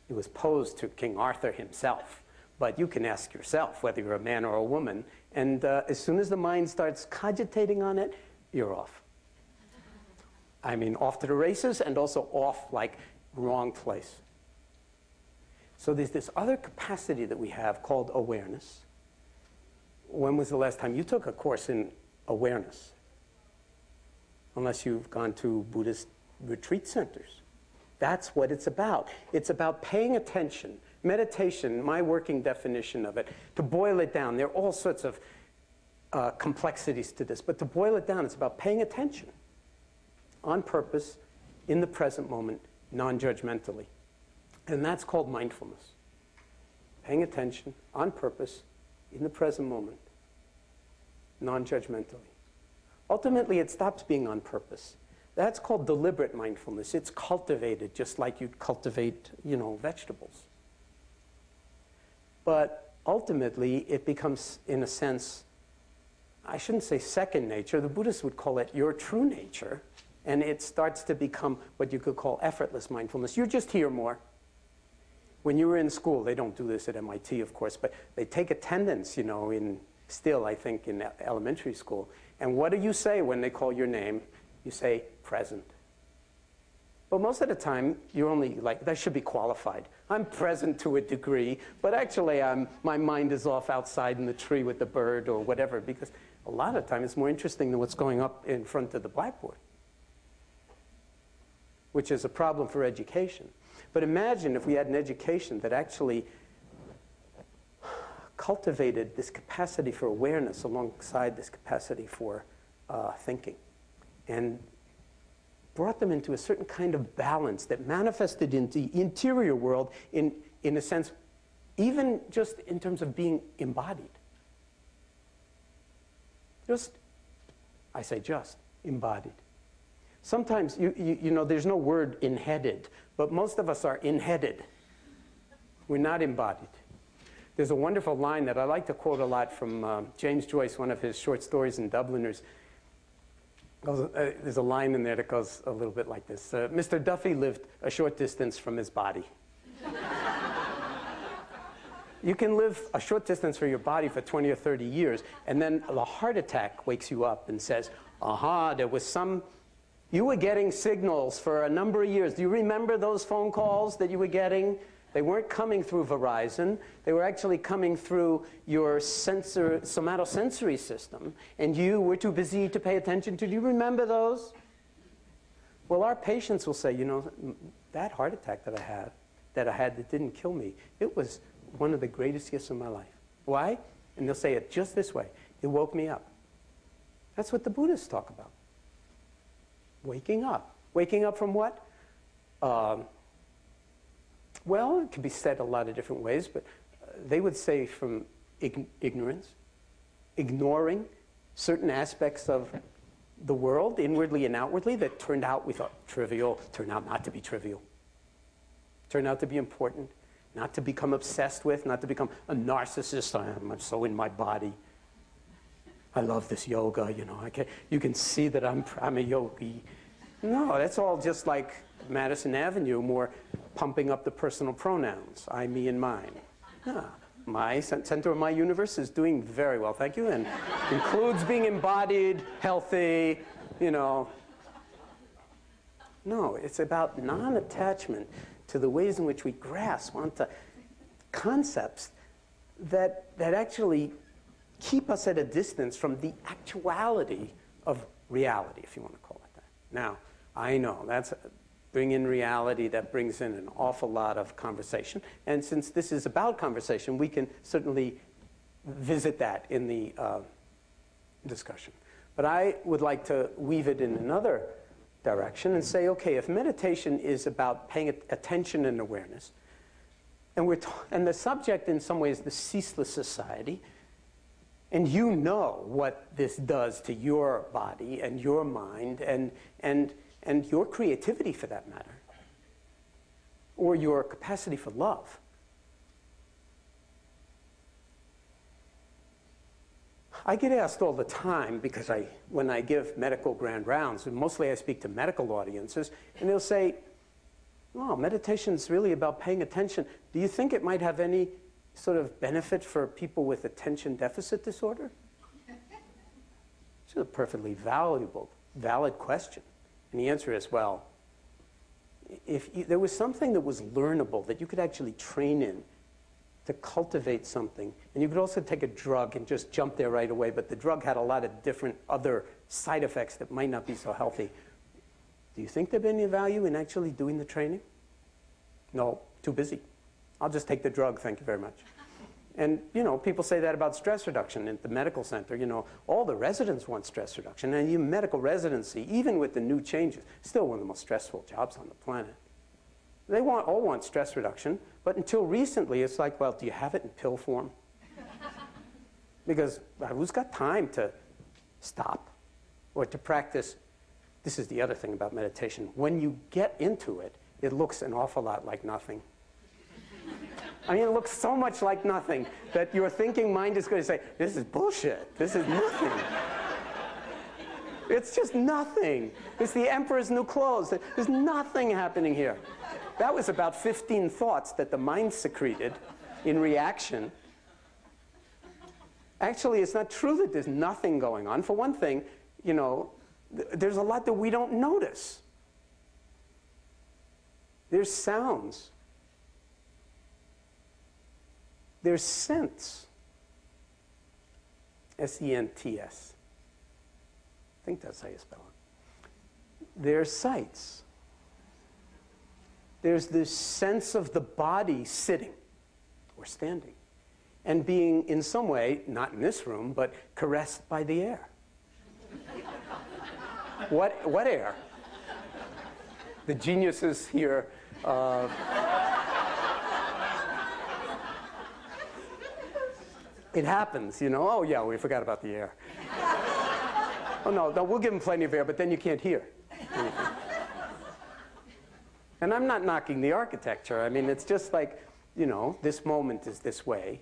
[SPEAKER 4] It was posed to King Arthur himself, but you can ask yourself whether you're a man or a woman, and as soon as the mind starts cogitating on it, you're off. I mean, off to the races, and also off, like, wrong place. So there's this other capacity that we have called awareness. When was the last time you took a course in awareness? Unless you've gone to Buddhist retreat centers. That's what it's about. It's about paying attention. Meditation, my working definition of it, to boil it down, there are all sorts of complexities to this, but to boil it down, it's about paying attention on purpose, in the present moment, non-judgmentally. And that's called mindfulness. Paying attention on purpose, in the present moment, non-judgmentally. Ultimately, it stops being on purpose. That's called deliberate mindfulness. It's cultivated just like you'd cultivate, you know, vegetables. But ultimately, it becomes, in a sense, I shouldn't say second nature. The Buddhists would call it your true nature. And it starts to become what you could call effortless mindfulness. You're just here more. When you were in school, they don't do this at MIT, of course, but they take attendance, you know, still, I think, in elementary school. And what do you say when they call your name? You say, present. But most of the time, you're only like, that should be qualified. I'm present to a degree, but actually my mind is off outside in the tree with the bird or whatever, because a lot of times it's more interesting than what's going up in front of the blackboard, which is a problem for education. But imagine if we had an education that actually cultivated this capacity for awareness alongside this capacity for thinking, and brought them into a certain kind of balance that manifested in the interior world in a sense, even just in terms of being embodied. I say just, embodied. Sometimes, you know, there's no word in-headed, but most of us are in-headed. We're not embodied. There's a wonderful line that I like to quote a lot from James Joyce, one of his short stories in Dubliners. There's a line in there that goes a little bit like this. Mr. Duffy lived a short distance from his body. You can live a short distance from your body for 20 or 30 years, and then a heart attack wakes you up and says, there was you were getting signals for a number of years. Do you remember those phone calls that you were getting? They weren't coming through Verizon. They were actually coming through your somatosensory system, and you were too busy to pay attention to. Do you remember those? Well, our patients will say, you know, that heart attack that I had that didn't kill me, it was one of the greatest gifts of my life. Why? And they'll say it just this way. It woke me up. That's what the Buddhists talk about. Waking up. Waking up from what? Well, it can be said a lot of different ways, but they would say from ignorance, ignoring certain aspects of the world, inwardly and outwardly, that turned out, we thought, trivial, turned out not to be trivial. Turned out to be important, not to become obsessed with, not to become a narcissist. I'm so in my body. I love this yoga, you know. You can see that I'm a yogi. No, that's all just like Madison Avenue, more pumping up the personal pronouns, I, me, and mine. No, my center of my universe is doing very well, thank you, and includes being embodied, healthy, you know. No, it's about non-attachment to the ways in which we grasp onto concepts that actually keep us at a distance from the actuality of reality, if you want to call it that. Now, I know that's bring in reality, that brings in an awful lot of conversation. And since this is about conversation, we can certainly visit that in the discussion. But I would like to weave it in another direction and say, okay, if meditation is about paying attention and awareness, and the subject in some ways the ceaseless society, and you know what this does to your body and your mind and your creativity for that matter, or your capacity for love. I get asked all the time, because when I give medical grand rounds, and mostly I speak to medical audiences, and they'll say, oh, meditation's really about paying attention. Do you think it might have any sort of benefit for people with attention deficit disorder? It's a perfectly valid question. And the answer is, well, if there was something that was learnable, that you could actually train in to cultivate something, and you could also take a drug and just jump there right away, but the drug had a lot of different other side effects that might not be so healthy, do you think there'd be any value in actually doing the training? No, too busy. I'll just take the drug, thank you very much. And, you know, people say that about stress reduction at the medical center. You know, all the residents want stress reduction. And even medical residency, even with the new changes, still one of the most stressful jobs on the planet. They all want stress reduction. But until recently, it's like, well, do you have it in pill form? Because who's got time to stop or to practice? This is the other thing about meditation. When you get into it, it looks an awful lot like nothing. I mean, it looks so much like nothing that your thinking mind is going to say, this is bullshit. This is nothing. It's just nothing. It's the emperor's new clothes. There's nothing happening here. That was about 15 thoughts that the mind secreted in reaction. Actually, it's not true that there's nothing going on. For one thing, you know, there's a lot that we don't notice. There's sounds. There's scents. S-E-N-T-S. I think that's how you spell it. There's sights. There's this sense of the body sitting or standing. and being in some way, not in this room, but caressed by the air. What air? The geniuses here. It happens, you know. Oh, yeah, we forgot about the air. Oh, no, we'll give them plenty of air, but then you can't hear. And I'm not knocking the architecture. I mean, it's just like, you know, this moment is this way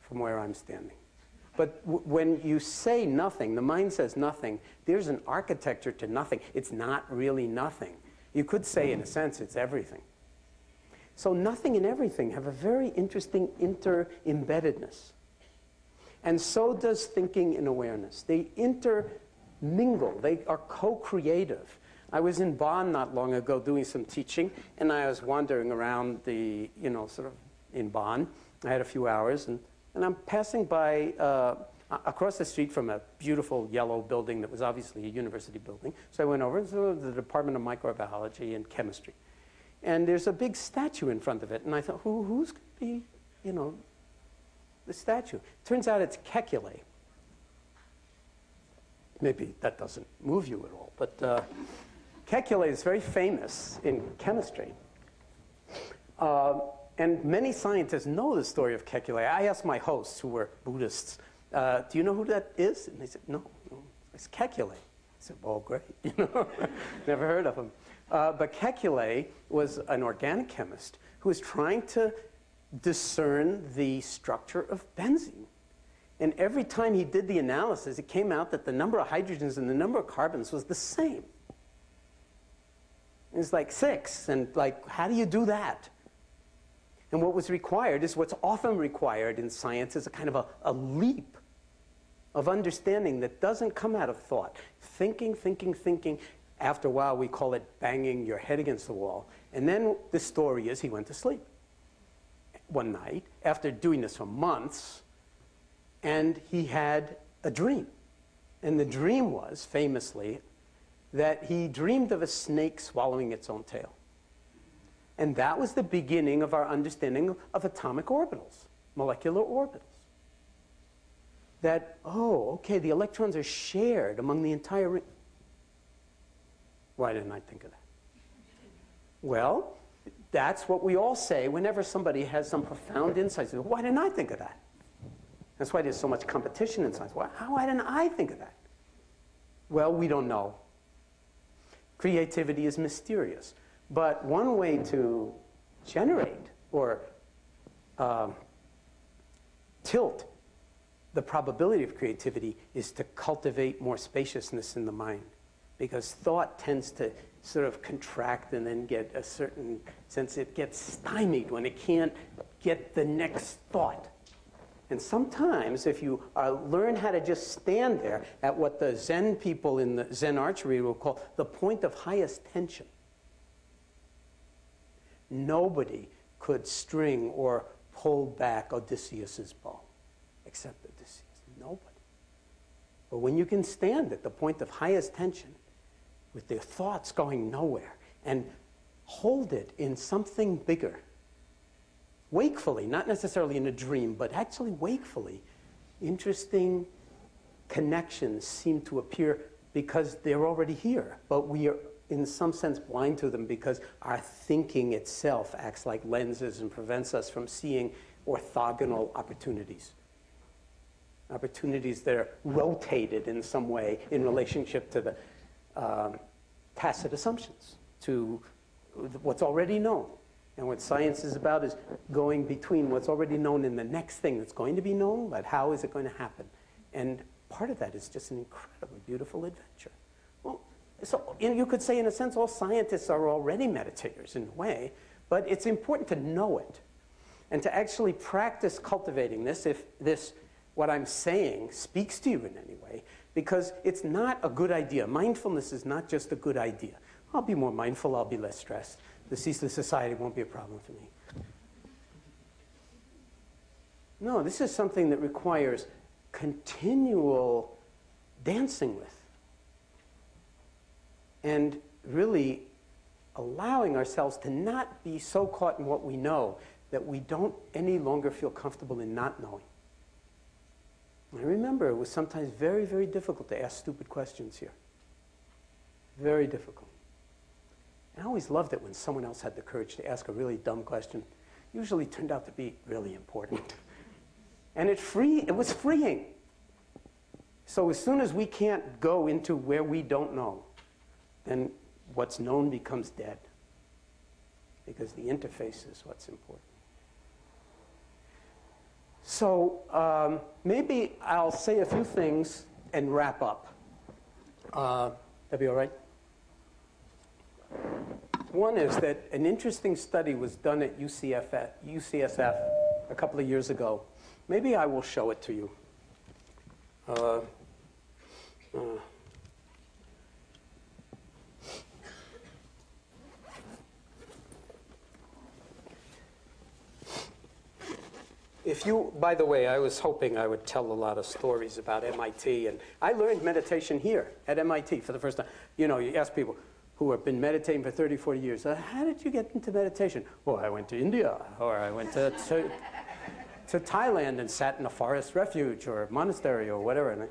[SPEAKER 4] from where I'm standing. But when you say nothing, the mind says nothing, there's an architecture to nothing. It's not really nothing. You could say, in a sense, it's everything. So nothing and everything have a very interesting inter-embeddedness. And so does thinking and awareness. They intermingle. They are co-creative. I was in Bonn not long ago doing some teaching, and I was wandering around the, you know, sort of in Bonn. I had a few hours, and I'm passing by across the street from a beautiful yellow building that was obviously a university building. So I went over to the Department of Microbiology and Chemistry. And there's a big statue in front of it. And I thought, who's going to be, you know, the statue? Turns out it's Kekule. Maybe that doesn't move you at all. But Kekule is very famous in chemistry. And many scientists know the story of Kekule. I asked my hosts, who were Buddhists, do you know who that is? And they said, no, it's Kekule. I said, well, great. You know, never heard of him. But Kekule was an organic chemist who was trying to discern the structure of benzene. And every time he did the analysis, it came out that the number of hydrogens and the number of carbons was the same. It was like 6. And like, how do you do that? And what was required is what's often required in science is a kind of a leap of understanding that doesn't come out of thought. Thinking, thinking, thinking. After a while, we call it banging your head against the wall. And then the story is he went to sleep one night after doing this for months, and he had a dream. And the dream was, famously, that he dreamed of a snake swallowing its own tail. And that was the beginning of our understanding of atomic orbitals, molecular orbitals. That, oh, okay, the electrons are shared among the entire ring. Why didn't I think of that? Well, that's what we all say whenever somebody has some profound insights. Why didn't I think of that? That's why there's so much competition in science. Why didn't I think of that? Well, we don't know. Creativity is mysterious. But one way to generate or tilt the probability of creativity is to cultivate more spaciousness in the mind. Because thought tends to sort of contract and then get a certain sense it gets stymied when it can't get the next thought. And sometimes if you learn how to just stand there at what the Zen people in the Zen archery will call the point of highest tension. Nobody could string or pull back Odysseus's bow except Odysseus. Nobody. But when you can stand at the point of highest tension with their thoughts going nowhere and hold it in something bigger, wakefully, not necessarily in a dream, but actually wakefully, interesting connections seem to appear because they're already here. But we are, in some sense, blind to them because our thinking itself acts like lenses and prevents us from seeing orthogonal opportunities. Opportunities that are rotated in some way in relationship to the tacit assumptions, to what's already known. And what science is about is going between what's already known and the next thing that's going to be known, but how is it going to happen? And part of that is just an incredibly beautiful adventure. Well, so you could say, in a sense, all scientists are already meditators in a way, but it's important to know it and to actually practice cultivating this if this, what I'm saying, speaks to you in any way, because it's not a good idea. Mindfulness is not just a good idea. I'll be more mindful, I'll be less stressed. The Ceaseless Society won't be a problem for me. No, this is something that requires continual dancing with. And really allowing ourselves to not be so caught in what we know that we don't any longer feel comfortable in not knowing. I remember it was sometimes very, very difficult to ask stupid questions here. Very difficult. And I always loved it when someone else had the courage to ask a really dumb question. Usually turned out to be really important. And it was freeing. So as soon as we can't go into where we don't know, then what's known becomes dead. Because the interface is what's important. So maybe I'll say a few things and wrap up. That'd be all right? One is that an interesting study was done at UCSF a couple of years ago. Maybe I will show it to you. By the way, I was hoping I would tell a lot of stories about MIT, and I learned meditation here at MIT for the first time. You know, you ask people who have been meditating for 30, 40 years, how did you get into meditation? Well, I went to India, or I went to Thailand and sat in a forest refuge or a monastery or whatever. And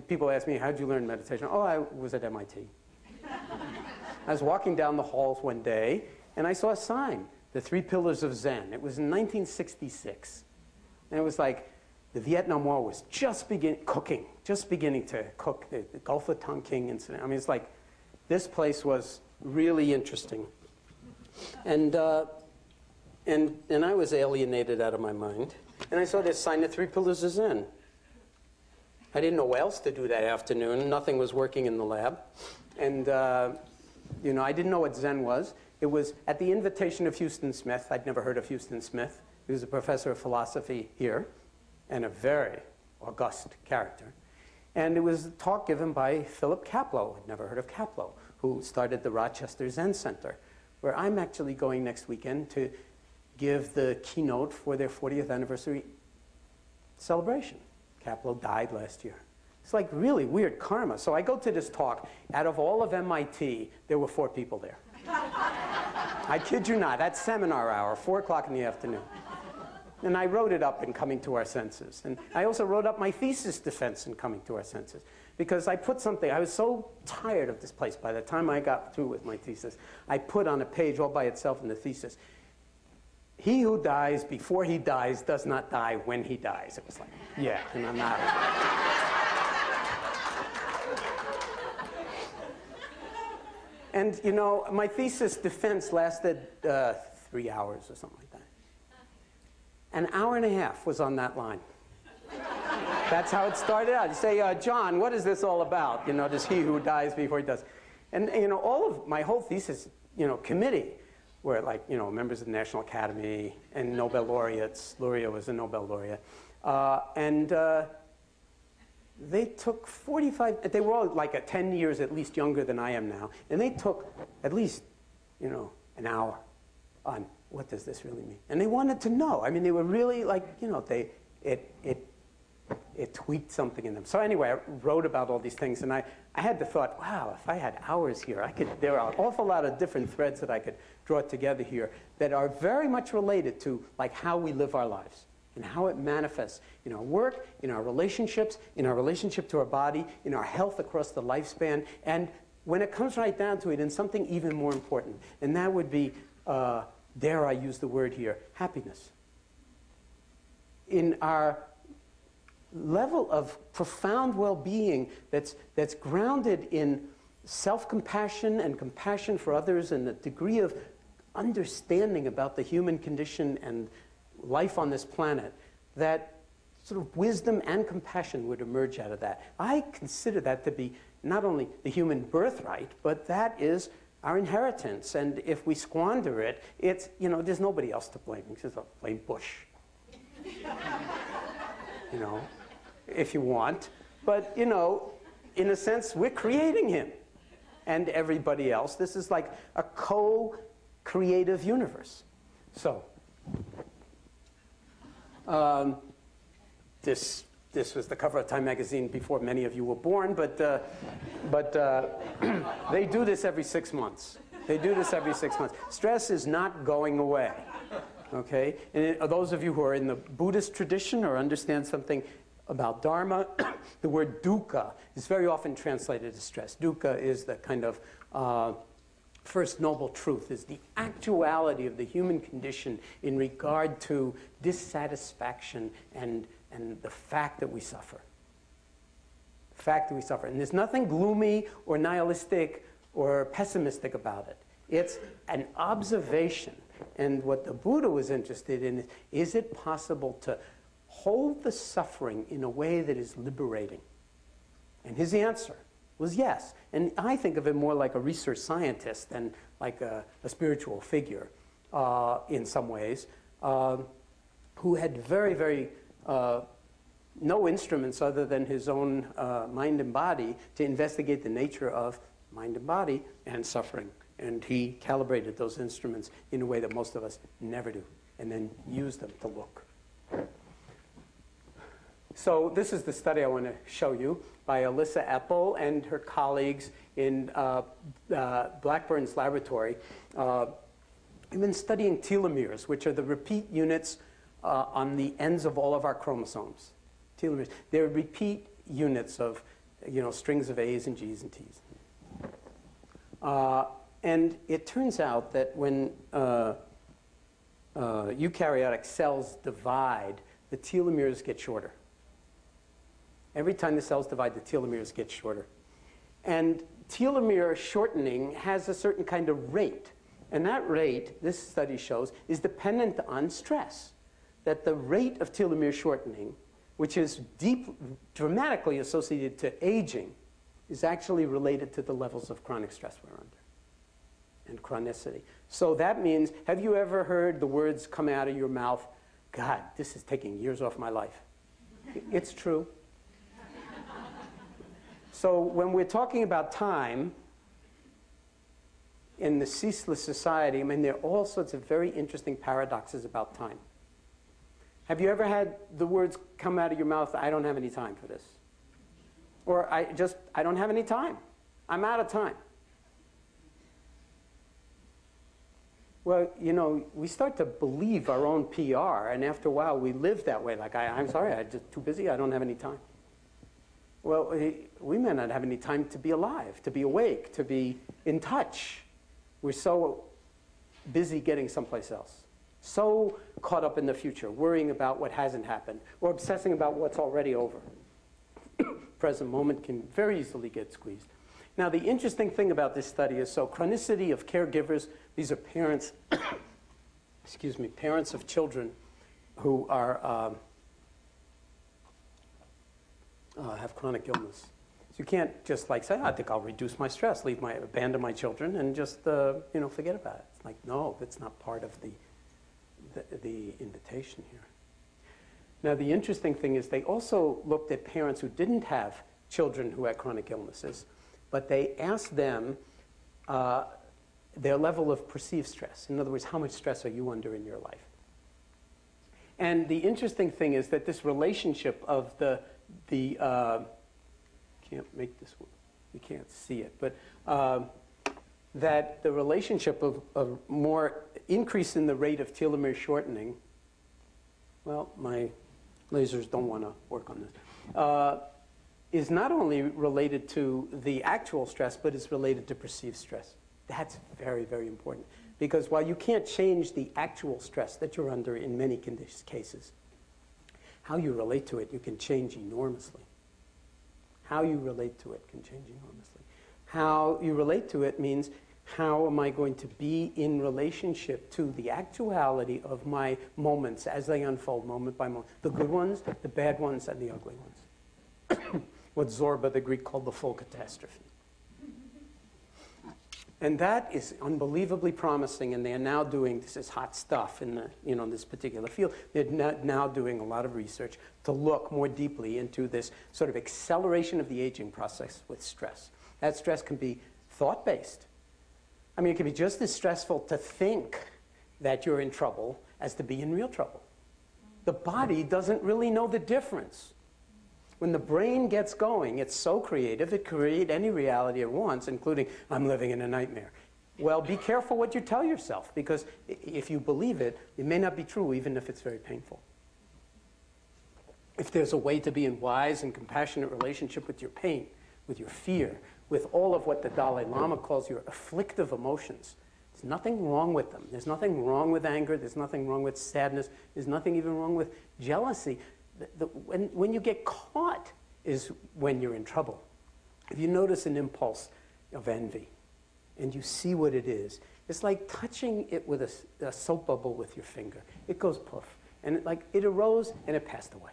[SPEAKER 4] people ask me, how'd you learn meditation? Oh, I was at MIT. I was walking down the halls one day, and I saw a sign, the 3 Pillars of Zen. It was in 1966. And it was like the Vietnam War was just beginning to cook, the Gulf of Tonkin incident. I mean, it's like this place was really interesting. And I was alienated out of my mind. And I saw this sign, the 3 Pillars of Zen. I didn't know what else to do that afternoon. Nothing was working in the lab. And, you know, I didn't know what Zen was. It was at the invitation of Houston Smith. I'd never heard of Houston Smith. He was a professor of philosophy here and a very august character. And it was a talk given by Philip Kapleau. I'd never heard of Kapleau, who started the Rochester Zen Center, where I'm actually going next weekend to give the keynote for their 40th anniversary celebration. Kapleau died last year. It's like really weird karma. So I go to this talk. Out of all of MIT, there were 4 people there. I kid you not. That's seminar hour, 4 o'clock in the afternoon. And I wrote it up in Coming to Our Senses. And I also wrote up my thesis defense in Coming to Our Senses. Because I put something, I was so tired of this place. By the time I got through with my thesis, I put on a page all by itself in the thesis, he who dies before he dies does not die when he dies. It was like, yeah, and I'm not. And, you know, my thesis defense lasted 3 hours or something like that. An hour and a half was on that line. That's how it started out. You say, John, what is this all about? You know, this he who dies before he does. And, you know, all of my whole thesis, you know, committee were like, you know, members of the National Academy and Nobel laureates. Luria was a Nobel laureate. They took 45, they were all like 10 years at least younger than I am now. And they took at least, you know, an hour on what does this really mean. And they wanted to know. I mean, they were really like, you know, it tweaked something in them. So anyway, I wrote about all these things. And I had the thought, wow, if I had hours here, there are an awful lot of different threads that I could draw together here that are very much related to like how we live our lives. And how it manifests in our work, in our relationships, in our relationship to our body, in our health across the lifespan, and when it comes right down to it, in something even more important. And that would be, dare I use the word here, happiness. In our level of profound well-being that's grounded in self-compassion and compassion for others and a degree of understanding about the human condition and life on this planet, that sort of wisdom and compassion would emerge out of that. I consider that to be not only the human birthright, but that is our inheritance. And if we squander it, it's, you know, there's nobody else to blame. It's just blame Bush. You know, if you want. But, you know, in a sense, we're creating him and everybody else. This is like a co-creative universe. So, this was the cover of Time magazine before many of you were born, but they do this every 6 months. They do this every 6 months. Stress is not going away. Okay? And those of you who are in the Buddhist tradition or understand something about Dharma, the word dukkha is very often translated as stress. Dukkha is the kind of first noble truth, is the actuality of the human condition in regard to dissatisfaction and the fact that we suffer. The fact that we suffer. And there's nothing gloomy or nihilistic or pessimistic about it. It's an observation. And what the Buddha was interested in is it possible to hold the suffering in a way that is liberating? And his answer was yes. And I think of it more like a research scientist than like a spiritual figure in some ways, who had very, very no instruments other than his own mind and body to investigate the nature of mind and body and suffering. And he calibrated those instruments in a way that most of us never do, and then used them to look. So this is the study I want to show you by Alyssa Epple and her colleagues in Blackburn's laboratory. I've been studying telomeres, which are the repeat units on the ends of all of our chromosomes. Telomeres. They're repeat units of, strings of A's and G's and T's. And it turns out that when eukaryotic cells divide, the telomeres get shorter. Every time the cells divide, the telomeres get shorter. And telomere shortening has a certain kind of rate. And that rate, this study shows, is dependent on stress. That the rate of telomere shortening, which is dramatically associated to aging, is actually related to the levels of chronic stress we're under and chronicity. So that means, have you ever heard the words come out of your mouth, God, this is taking years off my life? It's true. So when we're talking about time in the Ceaseless Society, there are all sorts of very interesting paradoxes about time. Have you ever had the words come out of your mouth, I don't have any time for this? Or I don't have any time. I'm out of time. Well, we start to believe our own PR, and after a while we live that way. Like, I'm sorry, I'm just too busy, I don't have any time. Well, we may not have any time to be alive, to be awake, to be in touch. We're so busy getting someplace else. So caught up in the future, worrying about what hasn't happened, or obsessing about what's already over. Present moment can very easily get squeezed. Now, the interesting thing about this study is, so chronicity of caregivers, these are parents, excuse me, parents of children who are, have chronic illness. So you can't just say, I think I'll reduce my stress, abandon my children, and just, forget about it. It's like, no, that's not part of the invitation here. Now, the interesting thing is they also looked at parents who didn't have children who had chronic illnesses, but they asked them their level of perceived stress. In other words, how much stress are you under in your life? And the interesting thing is that this relationship of can't make this one, you can't see it, but that the relationship of more increase in the rate of telomere shortening, well, my lasers don't want to work on this, is not only related to the actual stress, but is related to perceived stress. That's very, very important. Because while you can't change the actual stress that you're under in many cases, how you relate to it, you can change enormously. How you relate to it can change enormously. How you relate to it means, how am I going to be in relationship to the actuality of my moments as they unfold moment by moment? The good ones, the bad ones, and the ugly ones. What Zorba, the Greek, called the full catastrophe. And that is unbelievably promising, and they are now doing, this is hot stuff in this particular field, they're now doing a lot of research to look more deeply into this sort of acceleration of the aging process with stress. That stress can be thought-based. It can be just as stressful to think that you're in trouble as to be in real trouble. The body doesn't really know the difference. When the brain gets going, it's so creative, it can create any reality it wants, including, I'm living in a nightmare. Well, be careful what you tell yourself, because if you believe it, it may not be true, even if it's very painful. If there's a way to be in wise and compassionate relationship with your pain, with your fear, with all of what the Dalai Lama calls your afflictive emotions, there's nothing wrong with them. There's nothing wrong with anger. There's nothing wrong with sadness. There's nothing even wrong with jealousy. When you get caught is when you're in trouble. If you notice an impulse of envy, and you see what it is, it's like touching it with a soap bubble with your finger. It goes poof. And it arose and it passed away.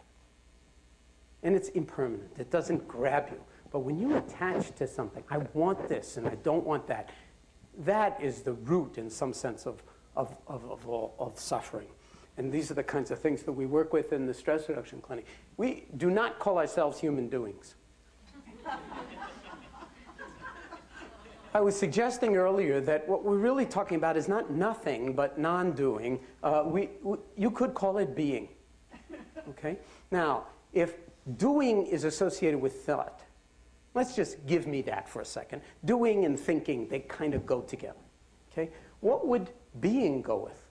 [SPEAKER 4] And it's impermanent. It doesn't grab you. But when you attach to something, I want this and I don't want that, that is the root, in some sense, of suffering. And these are the kinds of things that we work with in the stress reduction clinic. We do not call ourselves human doings. I was suggesting earlier that what we're really talking about is not nothing, but non-doing. You could call it being. Okay? Now, if doing is associated with thought, let's just give me that for a second. Doing and thinking, they kind of go together. Okay? What would being go with?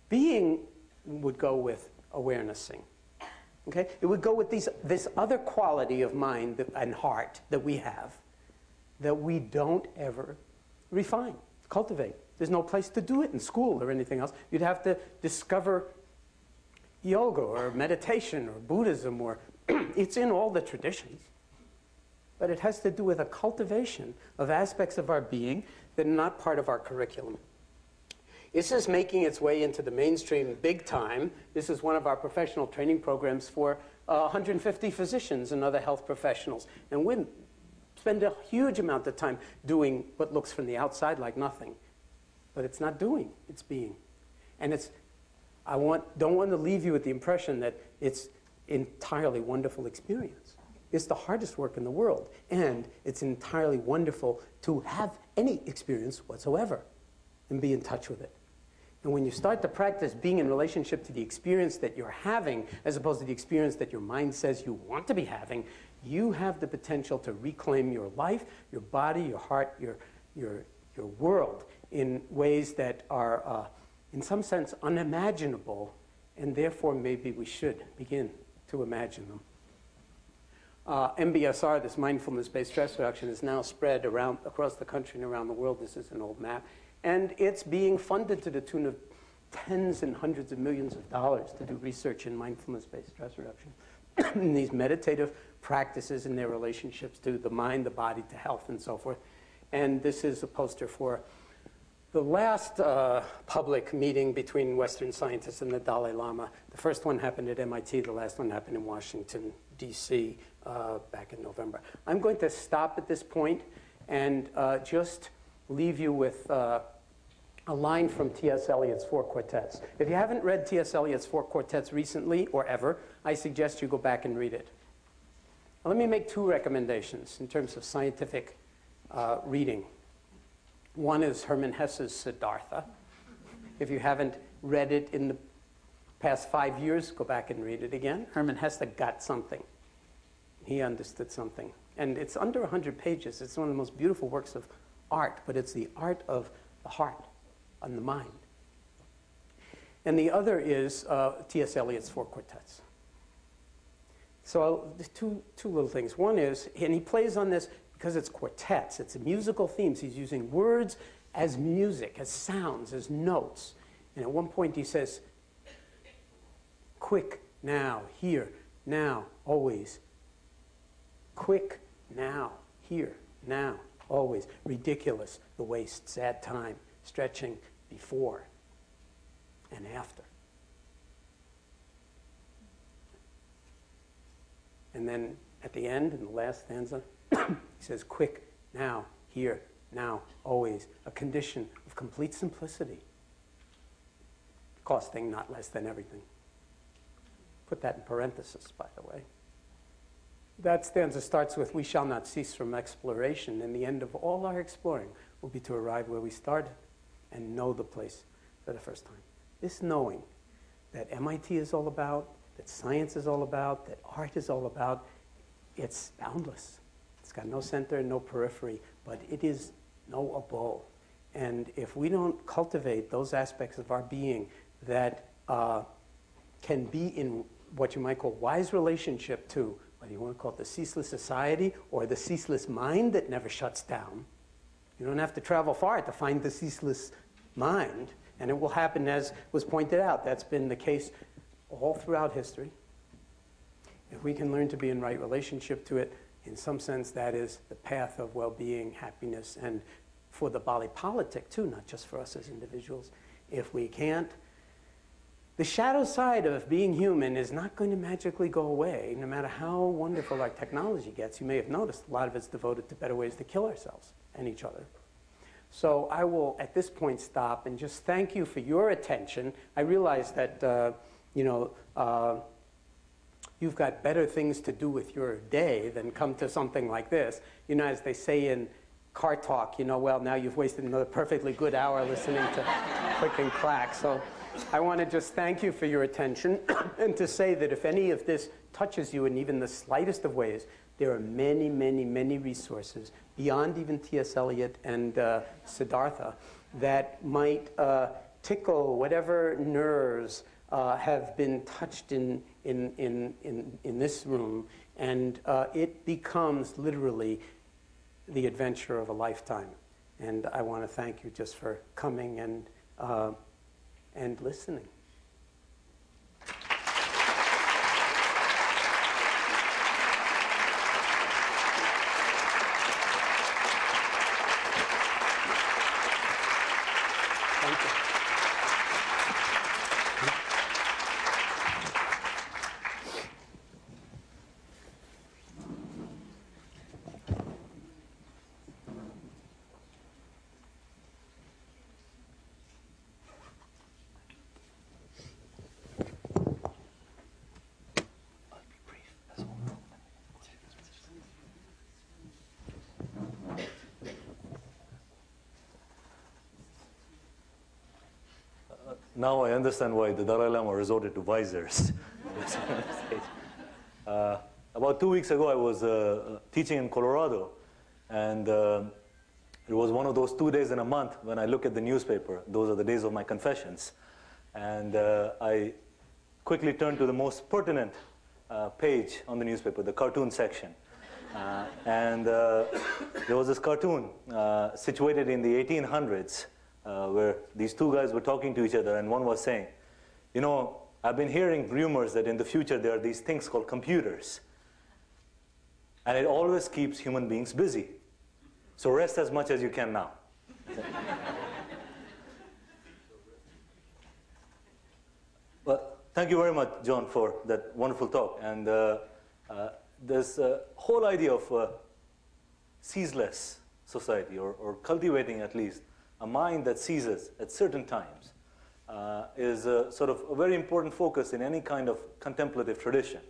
[SPEAKER 4] Being would go with awarenessing. Okay? It would go with this other quality of mind and heart that we have, that we don't ever refine, cultivate. There's no place to do it in school or anything else. You'd have to discover yoga or meditation or Buddhism, or it's in all the traditions. But it has to do with a cultivation of aspects of our being that are not part of our curriculum. This is making its way into the mainstream big time. This is one of our professional training programs for 150 physicians and other health professionals. And we spend a huge amount of time doing what looks from the outside like nothing. But it's not doing, it's being. And don't want to leave you with the impression that it's entirely wonderful experience. It's the hardest work in the world. And it's entirely wonderful to have any experience whatsoever and be in touch with it. And when you start to practice being in relationship to the experience that you're having, as opposed to the experience that your mind says you want to be having, you have the potential to reclaim your life, your body, your heart, your world in ways that are, in some sense, unimaginable, and therefore maybe we should begin to imagine them. MBSR, this mindfulness-based stress reduction, is now spread across the country and around the world. This is an old map. And it's being funded to the tune of tens and hundreds of millions of dollars to do research in mindfulness-based stress reduction. In these meditative practices and their relationships to the mind, the body, to health, and so forth. And this is a poster for the last public meeting between Western scientists and the Dalai Lama. The first one happened at MIT. The last one happened in Washington, D.C. Back in November. I'm going to stop at this point and just leave you with a line from T.S. Eliot's Four Quartets. If you haven't read T.S. Eliot's Four Quartets recently or ever, I suggest you go back and read it. Now, let me make two recommendations in terms of scientific reading. One is Hermann Hesse's Siddhartha. If you haven't read it in the past 5 years, go back and read it again. Hermann Hesse got something. He understood something. And it's under 100 pages. It's one of the most beautiful works of art, but it's the art of the heart and the mind. And the other is T.S. Eliot's Four Quartets. So two little things. One is, and he plays on this because it's quartets, it's musical themes. He's using words as music, as sounds, as notes. And at one point he says, quick, now, here, now, always. Quick, now, here, now, always. Ridiculous, the waste, sad time, stretching, before and after. And then at the end, in the last stanza, he says, quick, now, here, now, always. A condition of complete simplicity, costing not less than everything. Put that in parentheses, by the way. That stanza starts with, we shall not cease from exploration, and the end of all our exploring will be to arrive where we started and know the place for the first time. This knowing that MIT is all about, that science is all about, that art is all about, it's boundless. It's got no center and no periphery, but it is knowable. And if we don't cultivate those aspects of our being that can be in what you might call wise relationship to, whether you want to call it the ceaseless society or the ceaseless mind that never shuts down, you don't have to travel far to find the ceaseless mind. And it will happen, as was pointed out. That's been the case all throughout history. If we can learn to be in right relationship to it, in some sense, that is the path of well-being, happiness, and for the Bali politic, too, not just for us as individuals. If we can't, the shadow side of being human is not going to magically go away, no matter how wonderful our technology gets. You may have noticed a lot of it's devoted to better ways to kill ourselves and each other. So I will, at this point, stop and just thank you for your attention. I realize that, you've got better things to do with your day than come to something like this. You know, as they say in car talk, well, now you've wasted another perfectly good hour listening to click and clack. So I want to just thank you for your attention and to say that if any of this touches you in even the slightest of ways, there are many, many, many resources beyond even T.S. Eliot and Siddhartha that might tickle whatever nerves have been touched in this room, and it becomes literally the adventure of a lifetime. And I want to thank you just for coming and listening. Thank you.
[SPEAKER 5] Now I understand why the Dalai Lama resorted to visors. About 2 weeks ago, I was teaching in Colorado, and it was one of those 2 days in a month when I look at the newspaper. Those are the days of my confessions. And I quickly turned to the most pertinent page on the newspaper, the cartoon section. And there was this cartoon situated in the 1800s, where these two guys were talking to each other, and one was saying, I've been hearing rumors that in the future there are these things called computers, and it always keeps human beings busy. So rest as much as you can now. Well, thank you very much, John, for that wonderful talk. And this whole idea of ceaseless society, or cultivating at least a mind that ceases at certain times, is sort of a very important focus in any kind of contemplative tradition.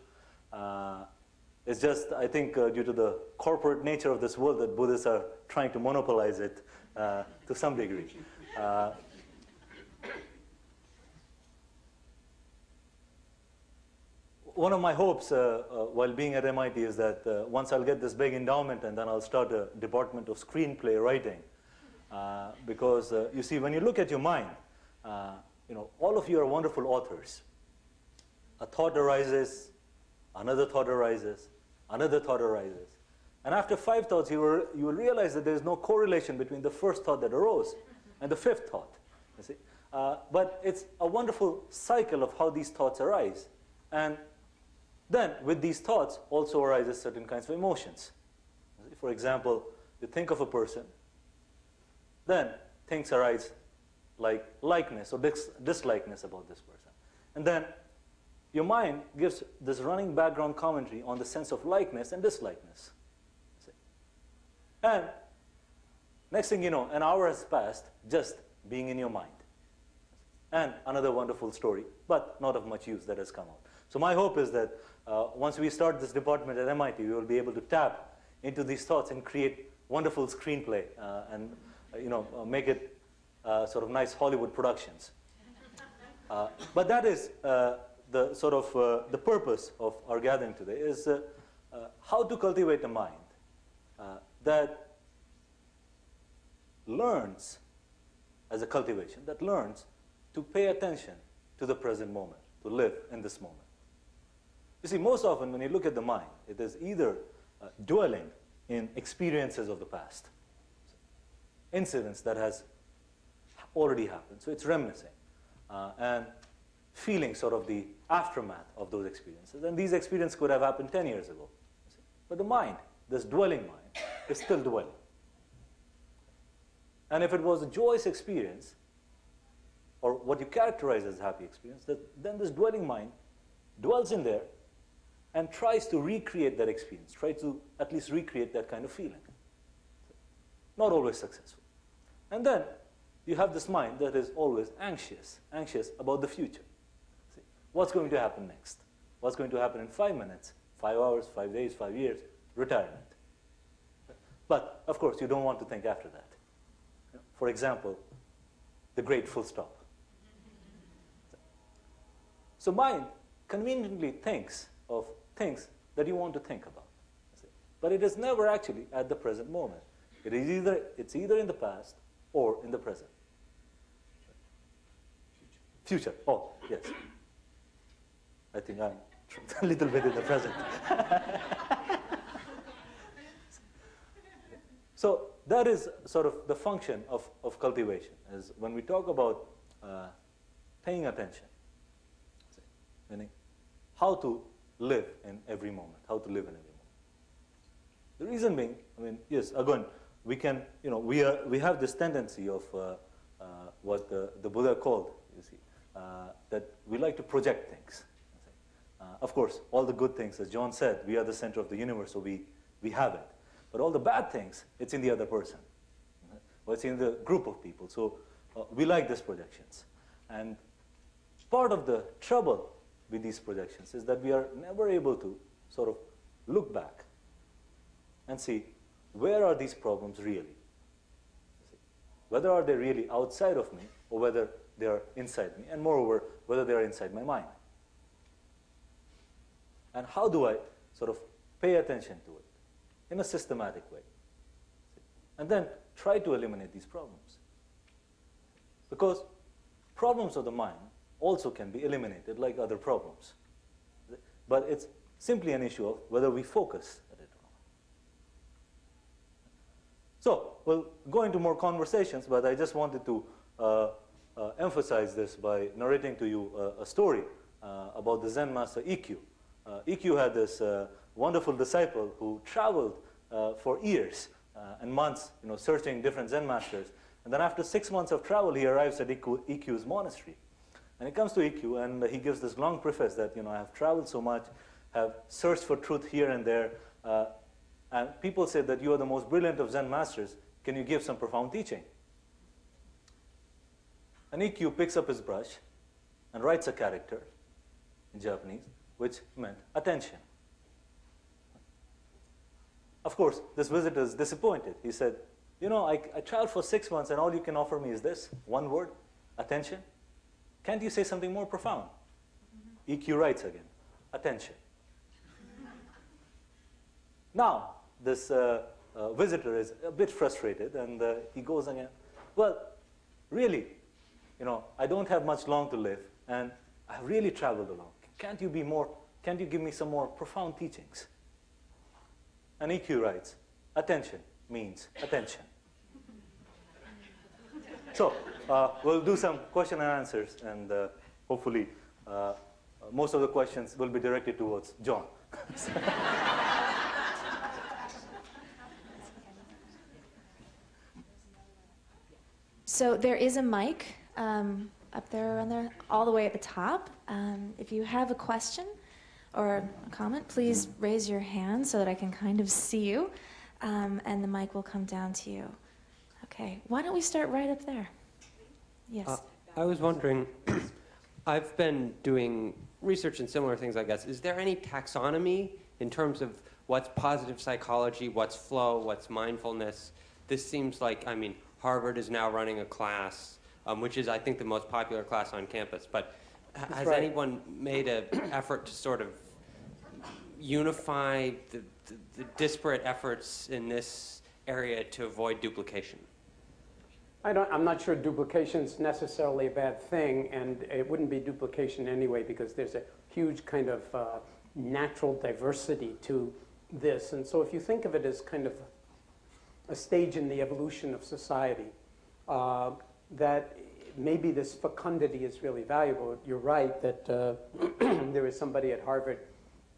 [SPEAKER 5] It's just, I think, due to the corporate nature of this world that Buddhists are trying to monopolize it to some degree. One of my hopes while being at MIT is that once I'll get this big endowment, and then I'll start a department of screenplay writing. Because you see, when you look at your mind, all of you are wonderful authors. A thought arises, another thought arises, another thought arises. And after 5 thoughts, you will realize that there is no correlation between the first thought that arose and the 5th thought. You see? But it's a wonderful cycle of how these thoughts arise. And then, with these thoughts, also arises certain kinds of emotions. For example, you think of a person, then things arise like likeness or dislikeness about this person. And then your mind gives this running background commentary on the sense of likeness and dislikeness. And next thing you know, an hour has passed just being in your mind. And another wonderful story, but not of much use, that has come out. So my hope is that once we start this department at MIT, we will be able to tap into these thoughts and create wonderful screenplay and make it sort of nice Hollywood productions. But that is the sort of the purpose of our gathering today, is how to cultivate a mind that learns as a cultivation that learns to pay attention to the present moment, to live in this moment. You see, most often when you look at the mind, it is either dwelling in experiences of the past, incidents that has already happened. So it's reminiscing and feeling sort of the aftermath of those experiences. And these experiences could have happened 10 years ago. But the mind, this dwelling mind, is still dwelling. And if it was a joyous experience, or what you characterize as a happy experience, then this dwelling mind dwells in there and tries to recreate that experience, try to at least recreate that kind of feeling. Not always successful. And then you have this mind that is always anxious about the future. See, what's going to happen next? What's going to happen in 5 minutes, 5 hours, 5 days, 5 years, retirement. But, of course, you don't want to think after that. For example, the great full stop. So mind conveniently thinks of things that you want to think about. But it is never actually at the present moment. It's either in the past or in the present. Future. Oh, yes. I think I'm a little bit in the present. So that is sort of the function of cultivation, is when we talk about paying attention, meaning how to live in every moment, how to live in every moment. The reason being, I mean, yes, again, we can, we have this tendency of what the Buddha called, you see, that we like to project things. Of course, all the good things, as John said, we are the center of the universe, so we have it. But all the bad things, it's in the other person, or it's in the group of people. So we like these projections. And part of the trouble with these projections is that we are never able to sort of look back and see where are these problems really. Whether are they really outside of me or whether they are inside me, and moreover, whether they are inside my mind. And how do I sort of pay attention to it in a systematic way? And then try to eliminate these problems. Because problems of the mind also can be eliminated like other problems. But it's simply an issue of whether we focus at it or not. So we'll go into more conversations, but I just wanted to emphasize this by narrating to you a story about the Zen master Ikkyu. Ikkyu had this wonderful disciple who traveled for years and months, searching different Zen masters. And then after 6 months of travel, he arrives at Ikkyu's monastery. And he comes to Ikkyu, and he gives this long preface that, I have traveled so much, have searched for truth here and there, and people say that you are the most brilliant of Zen masters. Can you give some profound teaching? And Ikkyu picks up his brush and writes a character in Japanese, which meant attention. Of course, this visitor is disappointed. He said, I traveled for 6 months and all you can offer me is this, one word, attention. Can't you say something more profound? Ikkyu writes again, attention. Now, this visitor is a bit frustrated and he goes again, well, really, I don't have much long to live and I've really traveled along. Can't you give me some more profound teachings? And Ikkyu writes, attention means attention. So we'll do some question and answers, and hopefully most of the questions will be directed towards John.
[SPEAKER 3] So there is a mic up there, around there, all the way at the top. If you have a question or a comment, please raise your hand so that I can kind of see you, and the mic will come down to you. Okay, why don't we start right up there? Yes.
[SPEAKER 6] I was wondering, I've been doing research in similar things, I guess. Is there any taxonomy in terms of what's positive psychology, what's flow, what's mindfulness? This seems like, Harvard is now running a class, which is, I think, the most popular class on campus. But has anyone made an effort to sort of unify the disparate efforts in this area to avoid duplication?
[SPEAKER 4] I'm not sure duplication is necessarily a bad thing, and it wouldn't be duplication anyway because there's a huge kind of natural diversity to this. And so if you think of it as kind of a stage in the evolution of society, that maybe this fecundity is really valuable. You're right that there was somebody at Harvard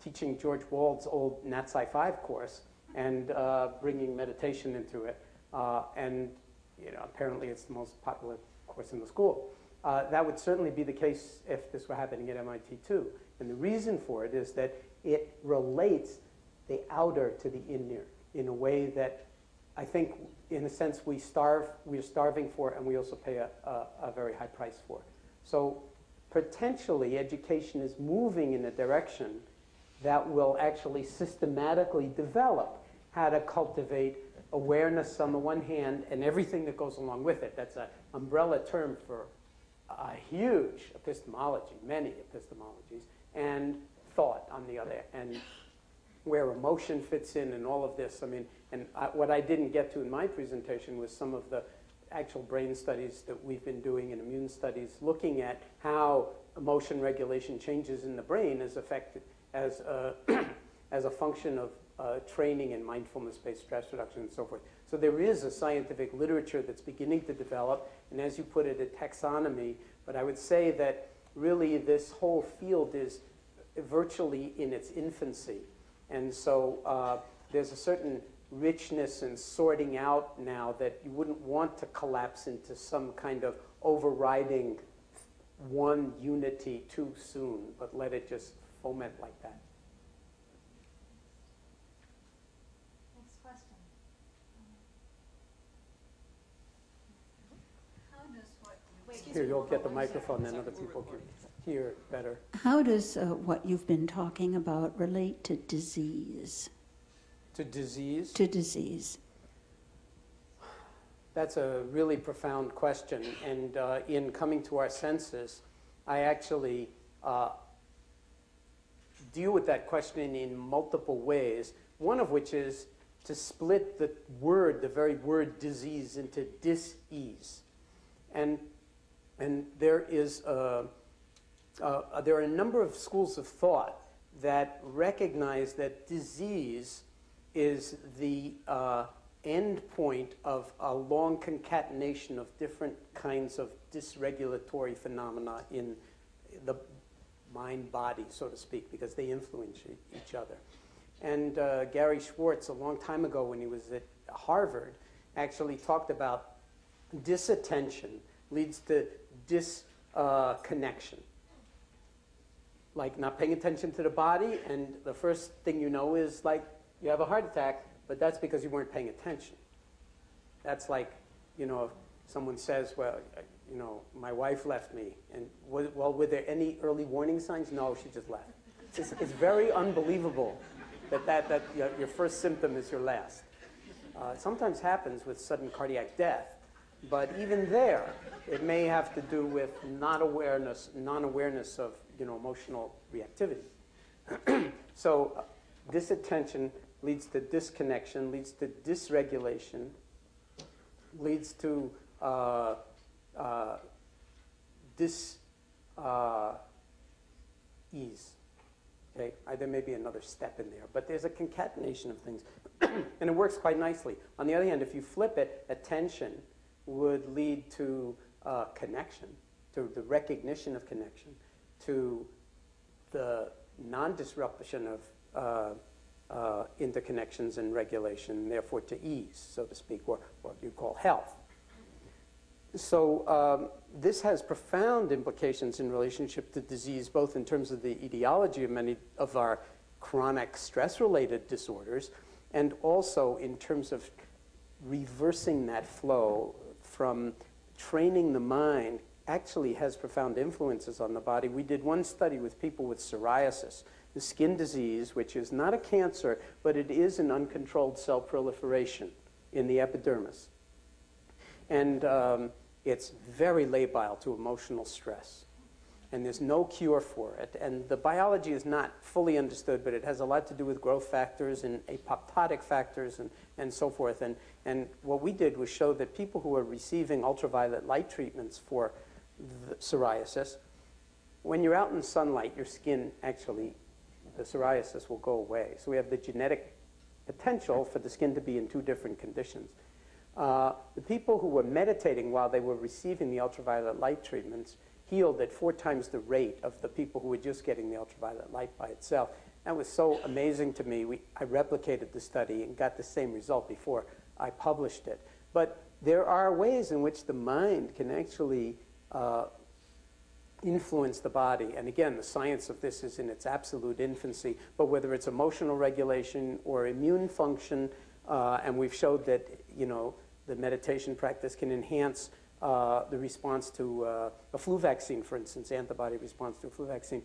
[SPEAKER 4] teaching George Wald's old Nat Sci 5 course and bringing meditation into it. And apparently it's the most popular course in the school. That would certainly be the case if this were happening at MIT too. And the reason for it is that it relates the outer to the inner in a way that I think, in a sense, we're starving for, and we also pay a very high price for. So potentially, education is moving in a direction that will actually systematically develop how to cultivate awareness on the one hand and everything that goes along with it. That's an umbrella term for a huge epistemology, many epistemologies, and thought on the other, and where emotion fits in and all of this. I mean, and what I didn't get to in my presentation was some of the actual brain studies that we've been doing in immune studies, looking at how emotion regulation changes in the brain as affected as a function of training in mindfulness-based stress reduction and so forth. So there is a scientific literature that's beginning to develop, and as you put it, a taxonomy. But I would say that really this whole field is virtually in its infancy. And so there's a certain richness and sorting out now that you wouldn't want to collapse into some kind of overriding one unity too soon, but let it just foment like that.
[SPEAKER 3] Next question.
[SPEAKER 7] How does what
[SPEAKER 4] Here, you'll get the microphone, then other people can hear better.
[SPEAKER 7] How does what you've been talking about relate to disease?
[SPEAKER 4] To disease?
[SPEAKER 7] To disease.
[SPEAKER 4] That's a really profound question. And in coming to our senses, I actually deal with that question in multiple ways, one of which is to split the very word disease, into dis-ease. And there are a number of schools of thought that recognize that disease is the end point of a long concatenation of different kinds of dysregulatory phenomena in the mind-body, so to speak, because they influence each other. And Gary Schwartz, a long time ago when he was at Harvard, actually talked about disattention leads to disconnection. Like not paying attention to the body, and the first thing you know is like you have a heart attack, but that's because you weren't paying attention. That's like, if someone says, well, my wife left me, and were there any early warning signs? No, she just left. It's very unbelievable that your first symptom is your last. It sometimes happens with sudden cardiac death, but even there, it may have to do with non-awareness of emotional reactivity. So disattention leads to disconnection, leads to dysregulation, leads to dis-ease. Okay? There may be another step in there, but there's a concatenation of things, and it works quite nicely. On the other hand, if you flip it, attention would lead to connection, to the recognition of connection, to the non-disruption of interconnections and regulation, therefore to ease, so to speak, or what you call health. So this has profound implications in relationship to disease, both in terms of the etiology of many of our chronic stress-related disorders, and also in terms of reversing that flow from training the mind actually has profound influences on the body. We did one study with people with psoriasis, the skin disease, which is not a cancer, but it is an uncontrolled cell proliferation in the epidermis. And it's very labile to emotional stress. and there's no cure for it. And the biology is not fully understood, but it has a lot to do with growth factors and apoptotic factors and so forth. And what we did was show that people who are receiving ultraviolet light treatments for psoriasis, when you're out in sunlight, your skin actually, the psoriasis will go away. So we have the genetic potential for the skin to be in two different conditions. The people who were meditating while they were receiving the ultraviolet light treatments healed at 4 times the rate of the people who were just getting the ultraviolet light by itself. That was so amazing to me. I replicated the study and got the same result before I published it. But there are ways in which the mind can actually influence the body. And again, the science of this is in its absolute infancy. But whether it's emotional regulation or immune function, and we've showed that, you know, the meditation practice can enhance the response to a flu vaccine, for instance, antibody response to a flu vaccine.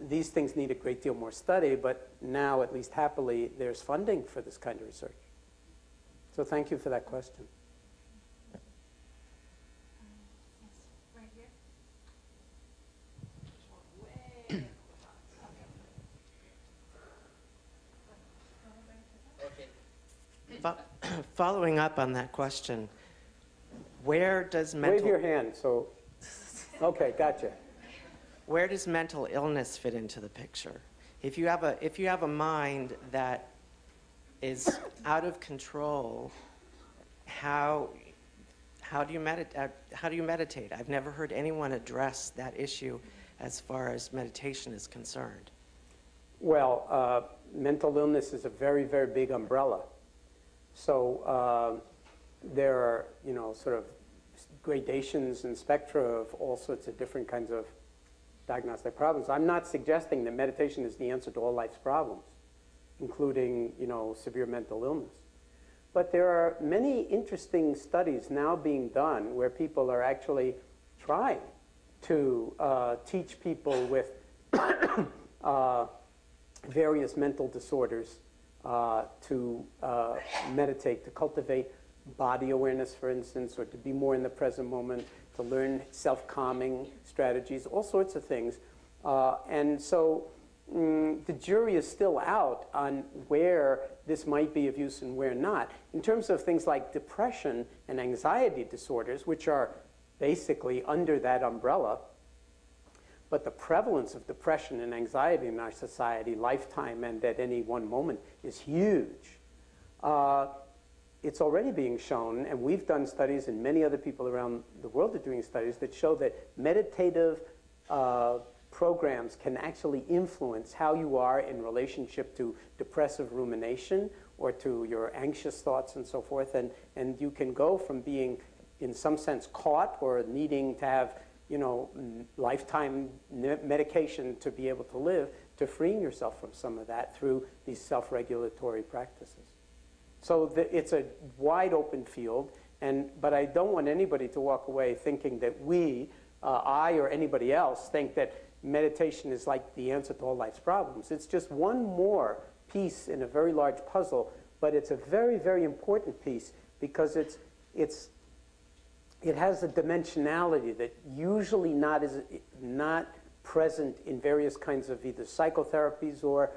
[SPEAKER 4] These things need a great deal more study, but now, at least happily, there's funding for this kind of research. So thank you for that question.
[SPEAKER 8] Following up on that question, where does mental...
[SPEAKER 4] Wave your hand, so... Okay, gotcha.
[SPEAKER 8] Where does mental illness fit into the picture? If you have a mind that is out of control, how do you meditate? I've never heard anyone address that issue as far as meditation is concerned.
[SPEAKER 4] Well, mental illness is a very, very big umbrella. So there are, you know, sort of gradations and spectra of all sorts of different kinds of diagnostic problems. I'm not suggesting that meditation is the answer to all life's problems, including, you know, severe mental illness. But there are many interesting studies now being done where people are actually trying to teach people with various mental disorders to meditate, to cultivate body awareness, for instance, or to be more in the present moment, to learn self-calming strategies, all sorts of things. And so the jury is still out on where this might be of use and where not. In terms of things like depression and anxiety disorders, which are basically under that umbrella, but the prevalence of depression and anxiety in our society, lifetime and at any one moment, is huge. It's already being shown, and we've done studies, and many other people around the world are doing studies that show that meditative programs can actually influence how you are in relationship to depressive rumination or to your anxious thoughts and so forth. And you can go from being, in some sense, caught or needing to have, you know, lifetime medication to be able to live, to freeing yourself from some of that through these self-regulatory practices. So it's a wide open field, but I don't want anybody to walk away thinking that I or anybody else, think that meditation is like the answer to all life's problems. It's just one more piece in a very large puzzle, but it's a very, very important piece because it has a dimensionality that usually not present in various kinds of either psychotherapies or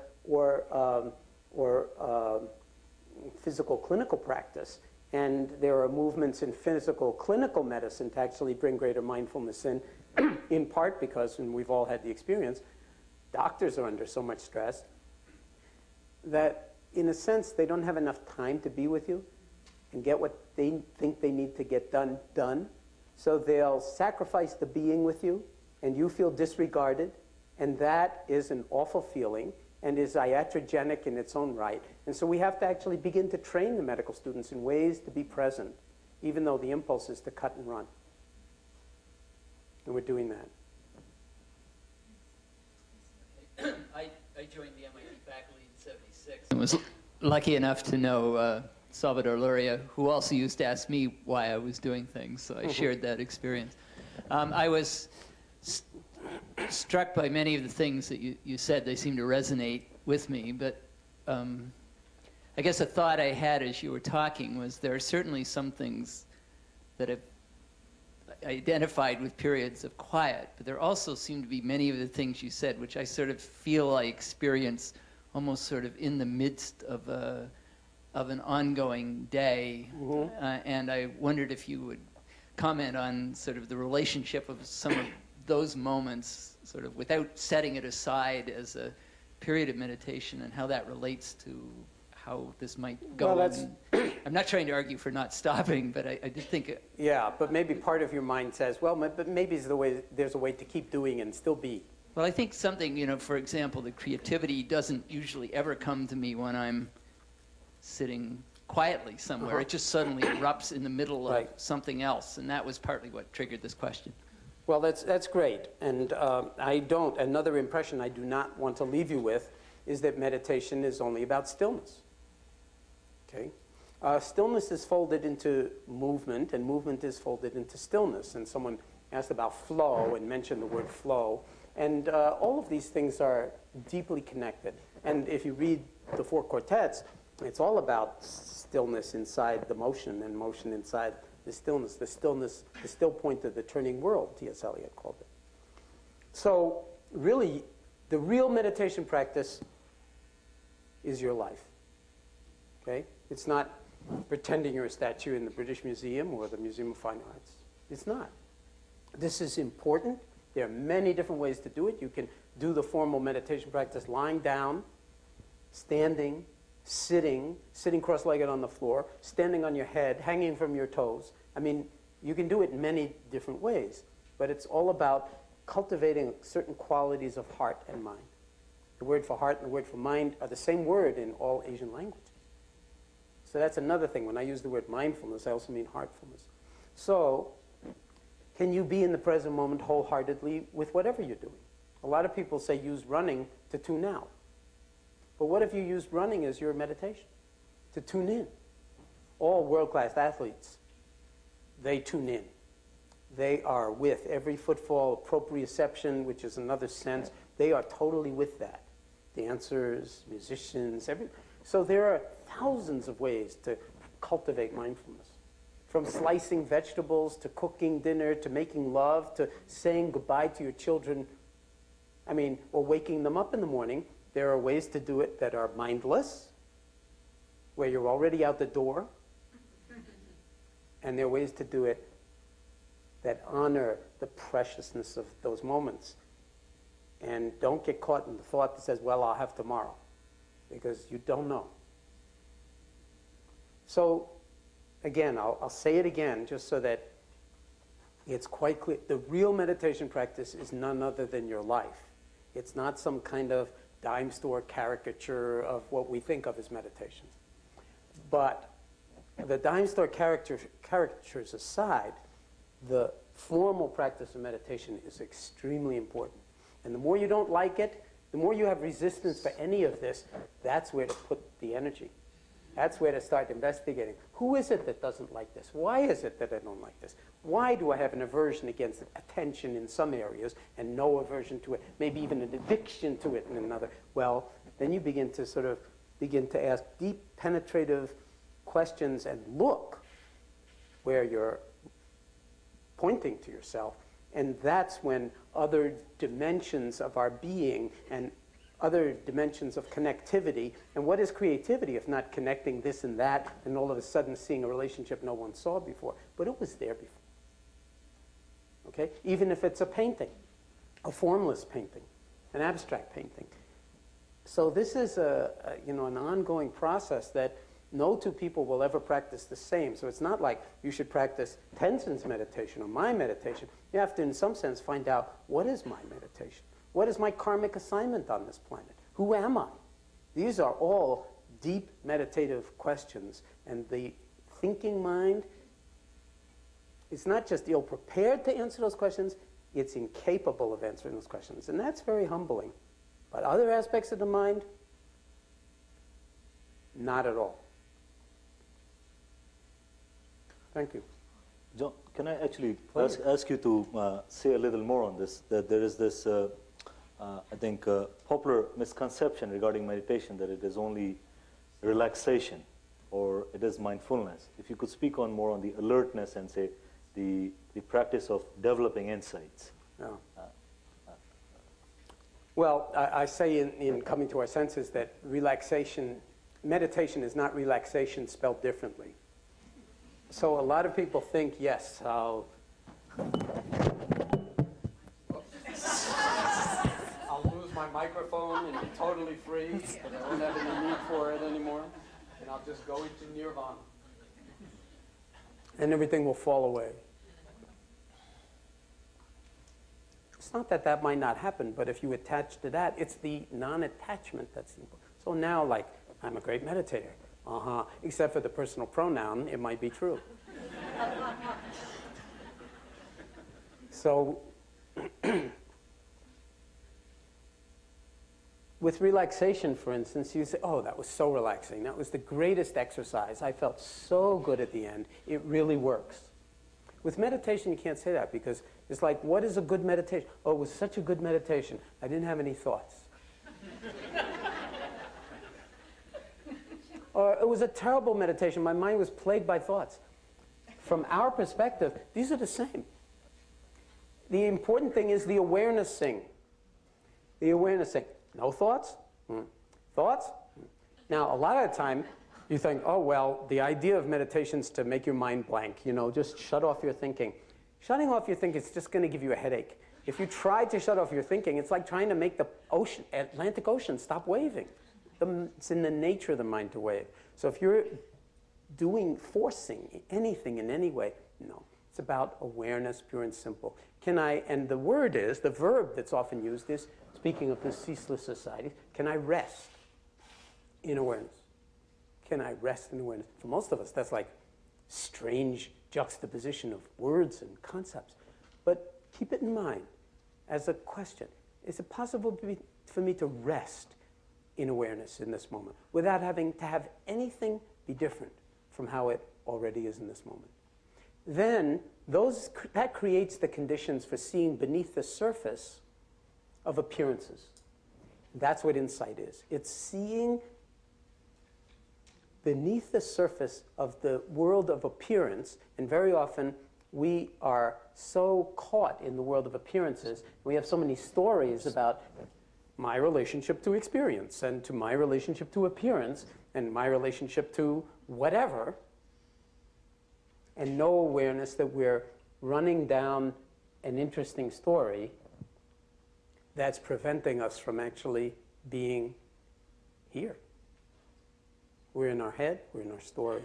[SPEAKER 4] physical clinical practice. And there are movements in physical clinical medicine to actually bring greater mindfulness in part because, and we've all had the experience, doctors are under so much stress that, in a sense, they don't have enough time to be with you and get what they think they need to get done. So they'll sacrifice the being with you, and you feel disregarded, and that is an awful feeling and is iatrogenic in its own right. And so we have to actually begin to train the medical students in ways to be present, even though the impulse is to cut and run. And we're doing that.
[SPEAKER 9] I joined the MIT faculty in '76 and was lucky enough to know Salvador Luria, who also used to ask me why I was doing things, so I shared that experience. I was struck by many of the things that you said. They seem to resonate with me, but I guess a thought I had as you were talking was there are certainly some things that have identified with periods of quiet, but there also seem to be many of the things you said, which I sort of feel I experience almost sort of in the midst of an ongoing day. And I wondered if you would comment on sort of the relationship of some of those moments, sort of without setting it aside as a period of meditation, and how that relates to how this might go.
[SPEAKER 4] Well,
[SPEAKER 9] I'm not trying to argue for not stopping, but I did think...
[SPEAKER 4] Yeah, but maybe part of your mind says, well, but maybe there's a way to keep doing and still be.
[SPEAKER 9] Well, I think something, you know, for example, the creativity doesn't usually ever come to me when I'm sitting quietly somewhere. It just suddenly erupts in the middle of something else, and that was partly what triggered this question.
[SPEAKER 4] Well, that's great. And another impression I do not want to leave you with is that meditation is only about stillness. Okay? Stillness is folded into movement, and movement is folded into stillness. And someone asked about flow and mentioned the word flow. And all of these things are deeply connected. And if you read the four quartets, it's all about stillness inside the motion and motion inside the stillness, the still point of the turning world, T.S. Eliot called it. So really, the real meditation practice is your life. Okay? It's not pretending you're a statue in the British Museum or the Museum of Fine Arts. It's not. This is important. There are many different ways to do it. You can do the formal meditation practice lying down, standing, sitting cross-legged on the floor, standing on your head, hanging from your toes. I mean, you can do it in many different ways, but it's all about cultivating certain qualities of heart and mind. The word for heart and the word for mind are the same word in all Asian languages. So that's another thing. When I use the word mindfulness, I also mean heartfulness. So, can you be in the present moment wholeheartedly with whatever you're doing? A lot of people say use running to tune out. But what if you used running as your meditation? To tune in. All world-class athletes, they tune in. They are with every footfall, proprioception, which is another sense. They are totally with that. Dancers, musicians, so there are thousands of ways to cultivate mindfulness. From slicing vegetables, to cooking dinner, to making love, to saying goodbye to your children, or waking them up in the morning. There are ways to do it that are mindless, where you're already out the door. And there are ways to do it that honor the preciousness of those moments. And don't get caught in the thought that says, well, I'll have tomorrow, because you don't know. So, again, I'll say it again just so that it's quite clear. The real meditation practice is none other than your life. It's not some kind of dime store caricature of what we think of as meditation. But the dime store caricatures aside, the formal practice of meditation is extremely important. And the more you don't like it, the more you have resistance for any of this, that's where to put the energy. That's where to start investigating. Who is it that doesn't like this? Why is it that I don't like this? Why do I have an aversion against attention in some areas and no aversion to it, maybe even an addiction to it in another? Well, then you begin to ask deep, penetrative questions and look where you're pointing to yourself. And that's when other dimensions of our being and other dimensions of connectivity. And what is creativity if not connecting this and that and all of a sudden seeing a relationship no one saw before? But it was there before. Okay? Even if it's a painting, a formless painting, an abstract painting. So this is an ongoing process that no two people will ever practice the same. So it's not like you should practice Tenzin's meditation or my meditation. You have to, in some sense, find out, what is my meditation? What is my karmic assignment on this planet? Who am I? These are all deep meditative questions. And the thinking mind is not just ill-prepared to answer those questions, it's incapable of answering those questions. And that's very humbling. But other aspects of the mind, not at all. Thank you.
[SPEAKER 5] John, can I actually ask you to say a little more on this? That there is this, I think, popular misconception regarding meditation that it is only relaxation or it is mindfulness. If you could speak on more on the alertness and say, the practice of developing insights.
[SPEAKER 4] Yeah. Well, I say in coming to our senses that meditation is not relaxation spelled differently. So a lot of people think, yes, I'll lose my microphone and be totally free, but I won't have any need for it anymore, and I'll just go into nirvana. And everything will fall away. It's not that that might not happen, but if you attach to that, it's the non-attachment that's important. So now, like, I'm a great meditator. Except for the personal pronoun, it might be true. So, with relaxation, for instance, you say, oh, that was so relaxing. That was the greatest exercise. I felt so good at the end. It really works. With meditation, you can't say that because it's like, what is a good meditation? Oh, it was such a good meditation. I didn't have any thoughts. Or it was a terrible meditation. My mind was plagued by thoughts. From our perspective, these are the same. The important thing is the awareness-ing. The awareness-ing. No thoughts? Thoughts? Now, a lot of the time, you think, oh, well, the idea of meditation is to make your mind blank. You know, just shut off your thinking. Shutting off your thinking is just going to give you a headache. If you try to shut off your thinking, it's like trying to make the Atlantic Ocean stop waving. It's in the nature of the mind to wave. So if you're forcing anything in any way, no. It's about awareness, pure and simple. And the verb that's often used is, speaking of the Ceaseless Society, can I rest in awareness? Can I rest in awareness? For most of us, that's like strange juxtaposition of words and concepts. But keep it in mind as a question. Is it possible for me to rest in awareness in this moment without having to have anything be different from how it already is in this moment? Then that creates the conditions for seeing beneath the surface of appearances. That's what insight is. It's seeing beneath the surface of the world of appearance, and very often we are so caught in the world of appearances. We have so many stories about my relationship to experience and to my relationship to appearance and my relationship to whatever, and no awareness that we're running down an interesting story that's preventing us from actually being here. We're in our head, we're in our story.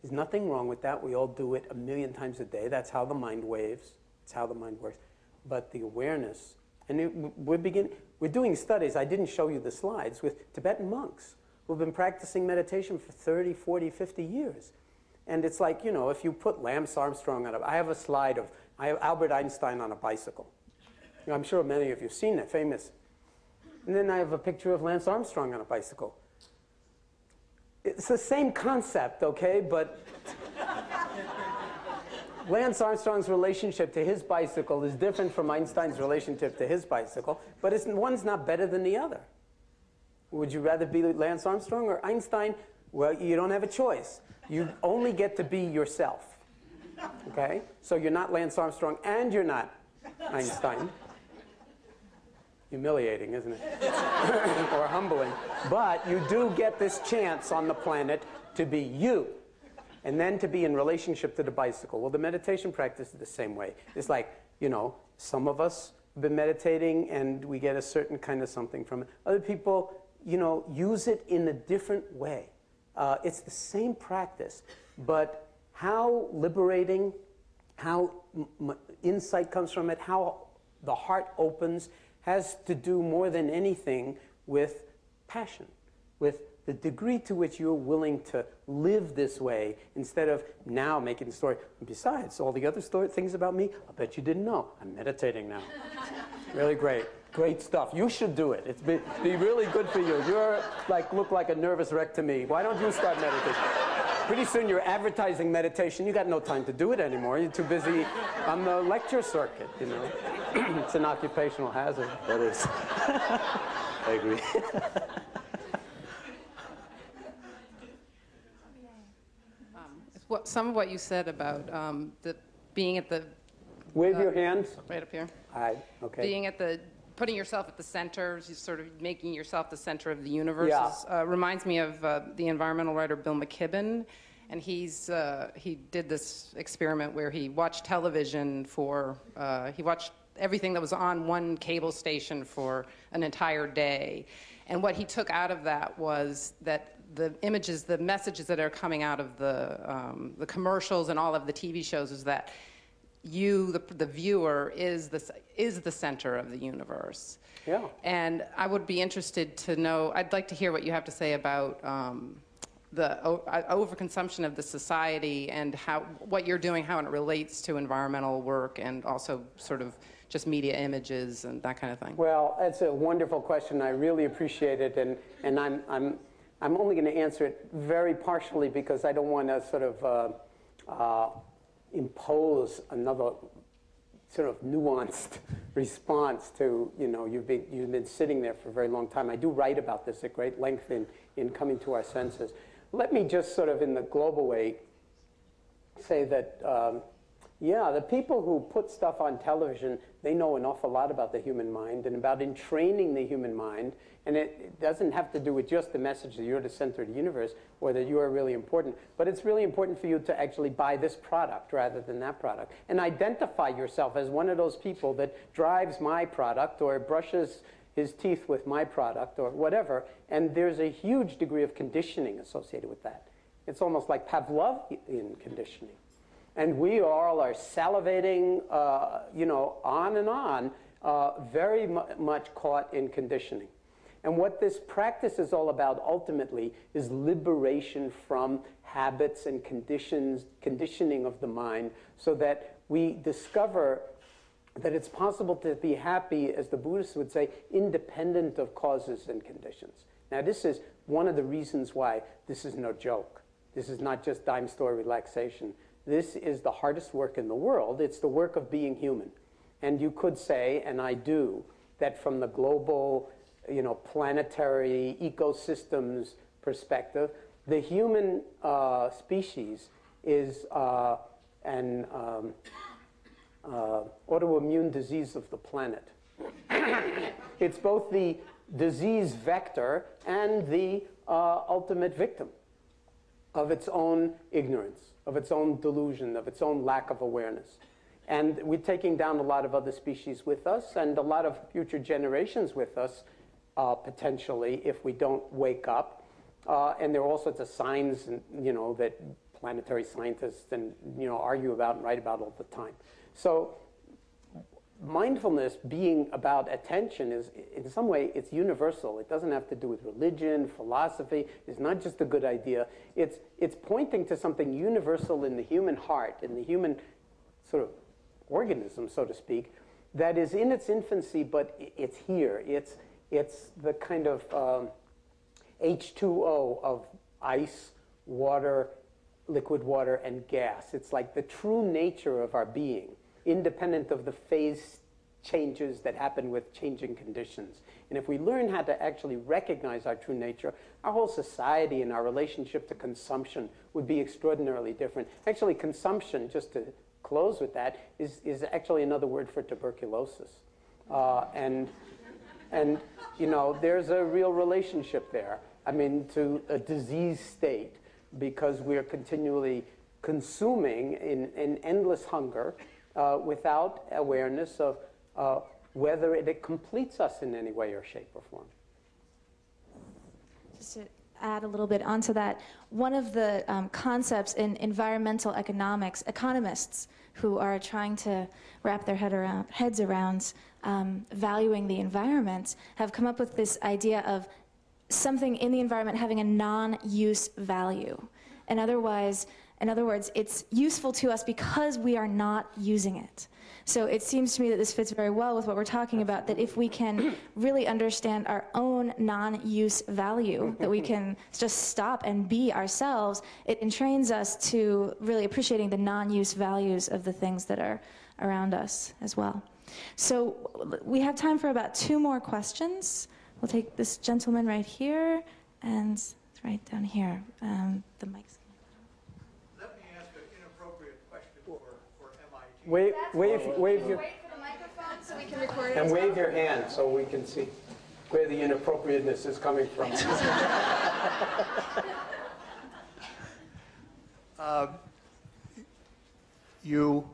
[SPEAKER 4] There's nothing wrong with that. We all do it 1,000,000 times a day. That's how the mind waves. It's how the mind works. But the awareness, and we're doing studies, I didn't show you the slides, with Tibetan monks who've been practicing meditation for 30, 40, 50 years. And it's like, you know, if you put Lance Armstrong I have a slide of Albert Einstein on a bicycle. You know, I'm sure many of you have seen it, famous. And then I have a picture of Lance Armstrong on a bicycle. It's the same concept, okay, but Lance Armstrong's relationship to his bicycle is different from Einstein's relationship to his bicycle, but one's not better than the other. Would you rather be Lance Armstrong or Einstein? Well, you don't have a choice. You only get to be yourself, okay? So you're not Lance Armstrong and you're not Einstein. Humiliating, isn't it? Or humbling. But you do get this chance on the planet to be you, and then to be in relationship to the bicycle. Well, the meditation practice is the same way. It's like, you know, some of us have been meditating and we get a certain kind of something from it. Other people, you know, use it in a different way. It's the same practice, but how liberating, how insight comes from it, how the heart opens, has to do more than anything with passion, with the degree to which you're willing to live this way instead of now making the story. And besides, all the other things about me, I bet you didn't know. I'm meditating now. Really great. Great stuff. You should do it. It's be really good for you. You're look like a nervous wreck to me. Why don't you start meditating? Pretty soon you're advertising meditation. You got no time to do it anymore. You're too busy on the lecture circuit, you know. It's an occupational hazard.
[SPEAKER 5] That is. I agree.
[SPEAKER 10] Some of what you said about being at the
[SPEAKER 4] Wave your hands.
[SPEAKER 10] right up here.
[SPEAKER 4] Aye, okay.
[SPEAKER 10] Being at the putting yourself at the center, sort of making yourself the center of the universe,
[SPEAKER 4] Yeah.
[SPEAKER 10] reminds me of the environmental writer Bill McKibben, and he did this experiment where he watched television for he watched everything that was on one cable station for an entire day, and what he took out of that was that the images, the messages that are coming out of the commercials and all of the TV shows is that you, the viewer, is the center of the universe.
[SPEAKER 4] Yeah.
[SPEAKER 10] And I would be interested to know, I'd like to hear what you have to say about the overconsumption of the society and what you're doing, how it relates to environmental work and also sort of just media images and that kind of thing.
[SPEAKER 4] Well, that's a wonderful question. I really appreciate it, and I'm only going to answer it very partially because I don't want to sort of impose another sort of nuanced response to, you've been sitting there for a very long time. I do write about this at great length in Coming to Our Senses. Let me just sort of in the global way say that, the people who put stuff on television, they know an awful lot about the human mind and about entraining the human mind. And it doesn't have to do with just the message that you're the center of the universe or that you are really important, but it's really important for you to actually buy this product rather than that product and identify yourself as one of those people that drives my product or brushes his teeth with my product or whatever. And there's a huge degree of conditioning associated with that. It's almost like Pavlovian conditioning. And we all are salivating, on and on, very much caught in conditioning. And what this practice is all about ultimately is liberation from habits and conditioning of the mind so that we discover that it's possible to be happy, as the Buddhists would say, independent of causes and conditions. Now, this is one of the reasons why this is no joke. This is not just dime store relaxation. This is the hardest work in the world. It's the work of being human. And you could say, and I do, that from the global, planetary ecosystems perspective, the human species is an autoimmune disease of the planet. It's both the disease vector and the ultimate victim of its own ignorance, of its own delusion, of its own lack of awareness. And we're taking down a lot of other species with us and a lot of future generations with us, potentially, if we don't wake up. And there are all sorts of signs, that planetary scientists argue about and write about all the time. So mindfulness being about attention is, in some way, it's universal. It doesn't have to do with religion, philosophy. It's not just a good idea. It's pointing to something universal in the human heart, in the human sort of organism, so to speak, that is in its infancy, but it's here. It's the kind of H2O of ice, water, liquid water, and gas. It's like the true nature of our being, independent of the phase changes that happen with changing conditions. And if we learn how to actually recognize our true nature, our whole society and our relationship to consumption would be extraordinarily different. Actually, consumption, just to close with that, is actually another word for tuberculosis. And there's a real relationship there. I mean, to a disease state, because we are continually consuming in endless hunger without awareness of whether it completes us in any way or shape or form.
[SPEAKER 3] Just to add a little bit onto that, one of the concepts in environmental economics, economists who are trying to wrap their heads around valuing the environment have come up with this idea of something in the environment having a non-use value. In other words, it's useful to us because we are not using it. So it seems to me that this fits very well with what we're talking about, that if we can really understand our own non-use value, that we can just stop and be ourselves, it entrains us to really appreciating the non-use values of the things that are around us as well. So we have time for about 2 more questions. We'll take this gentleman right here and right down here. The mic's.
[SPEAKER 11] Let me ask an inappropriate question for MIT.
[SPEAKER 4] Wave your,
[SPEAKER 3] Wait for the microphone so we can record it.
[SPEAKER 4] and wave your hand so we can see where the inappropriateness is coming from.
[SPEAKER 11] You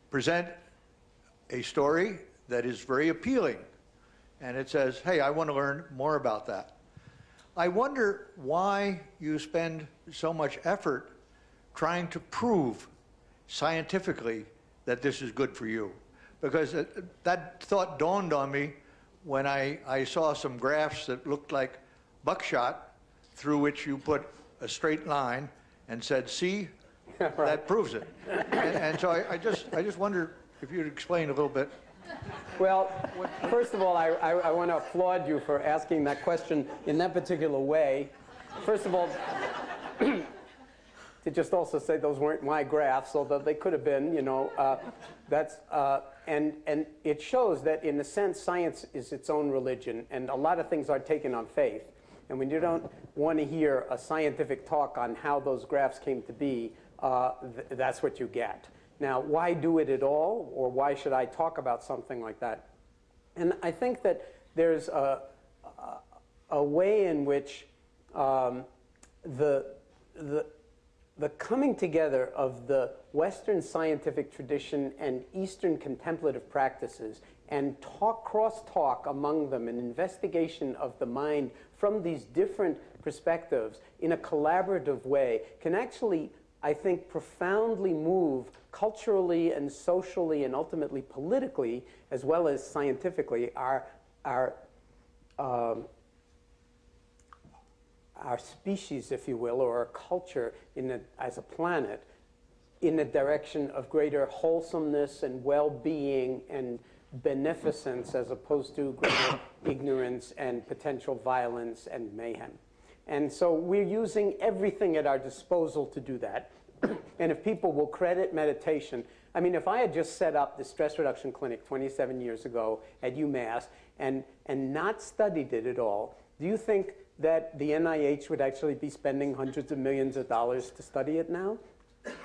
[SPEAKER 11] present a story that is very appealing, and it says, hey, I want to learn more about that. I wonder why you spend so much effort trying to prove scientifically that this is good for you. Because that thought dawned on me when I saw some graphs that looked like buckshot, through which you put a straight line and said, see,
[SPEAKER 4] Right.
[SPEAKER 11] that proves it. And so I just wonder if you'd explain a little bit.
[SPEAKER 4] Well, first of all, I want to applaud you for asking that question in that particular way. First of all, to just also say those weren't my graphs, although they could have been, you know. And it shows that, in a sense, science is its own religion, and a lot of things are taken on faith. And when you don't want to hear a scientific talk on how those graphs came to be, that's what you get. Now, why do it at all, or why should I talk about something like that? And I think that there's a way in which the coming together of the Western scientific tradition and Eastern contemplative practices, and cross-talk among them, an investigation of the mind from these different perspectives in a collaborative way, can actually, I think, profoundly move culturally and socially and ultimately politically, as well as scientifically, our species, if you will, or our culture as a planet, in a direction of greater wholesomeness and well-being and beneficence, as opposed to greater ignorance and potential violence and mayhem. And so we're using everything at our disposal to do that. And if people will credit meditation, I mean, if I had just set up the stress reduction clinic 27 years ago at UMass and not studied it at all, do you think that the NIH would actually be spending hundreds of millions of dollars to study it now?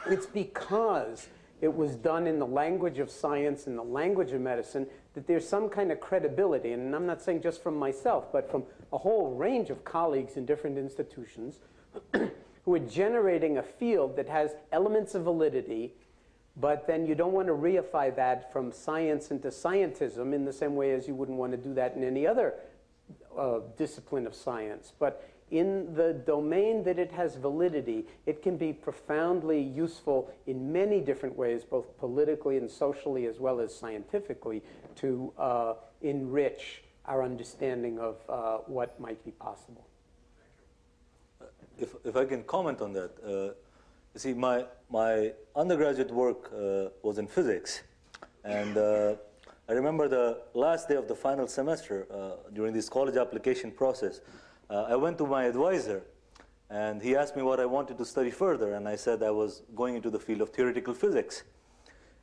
[SPEAKER 4] It's because it was done in the language of science and the language of medicine that there's some kind of credibility. And I'm not saying just from myself, but from a whole range of colleagues in different institutions who are generating a field that has elements of validity, but then you don't want to reify that from science into scientism in the same way as you wouldn't want to do that in any other discipline of science. But in the domain that it has validity, it can be profoundly useful in many different ways, both politically and socially as well as scientifically, to enrich our understanding of what might be possible.
[SPEAKER 5] If I can comment on that, you see, my undergraduate work was in physics, and I remember the last day of the final semester during this college application process. I went to my advisor, and he asked me what I wanted to study further, and I said I was going into the field of theoretical physics.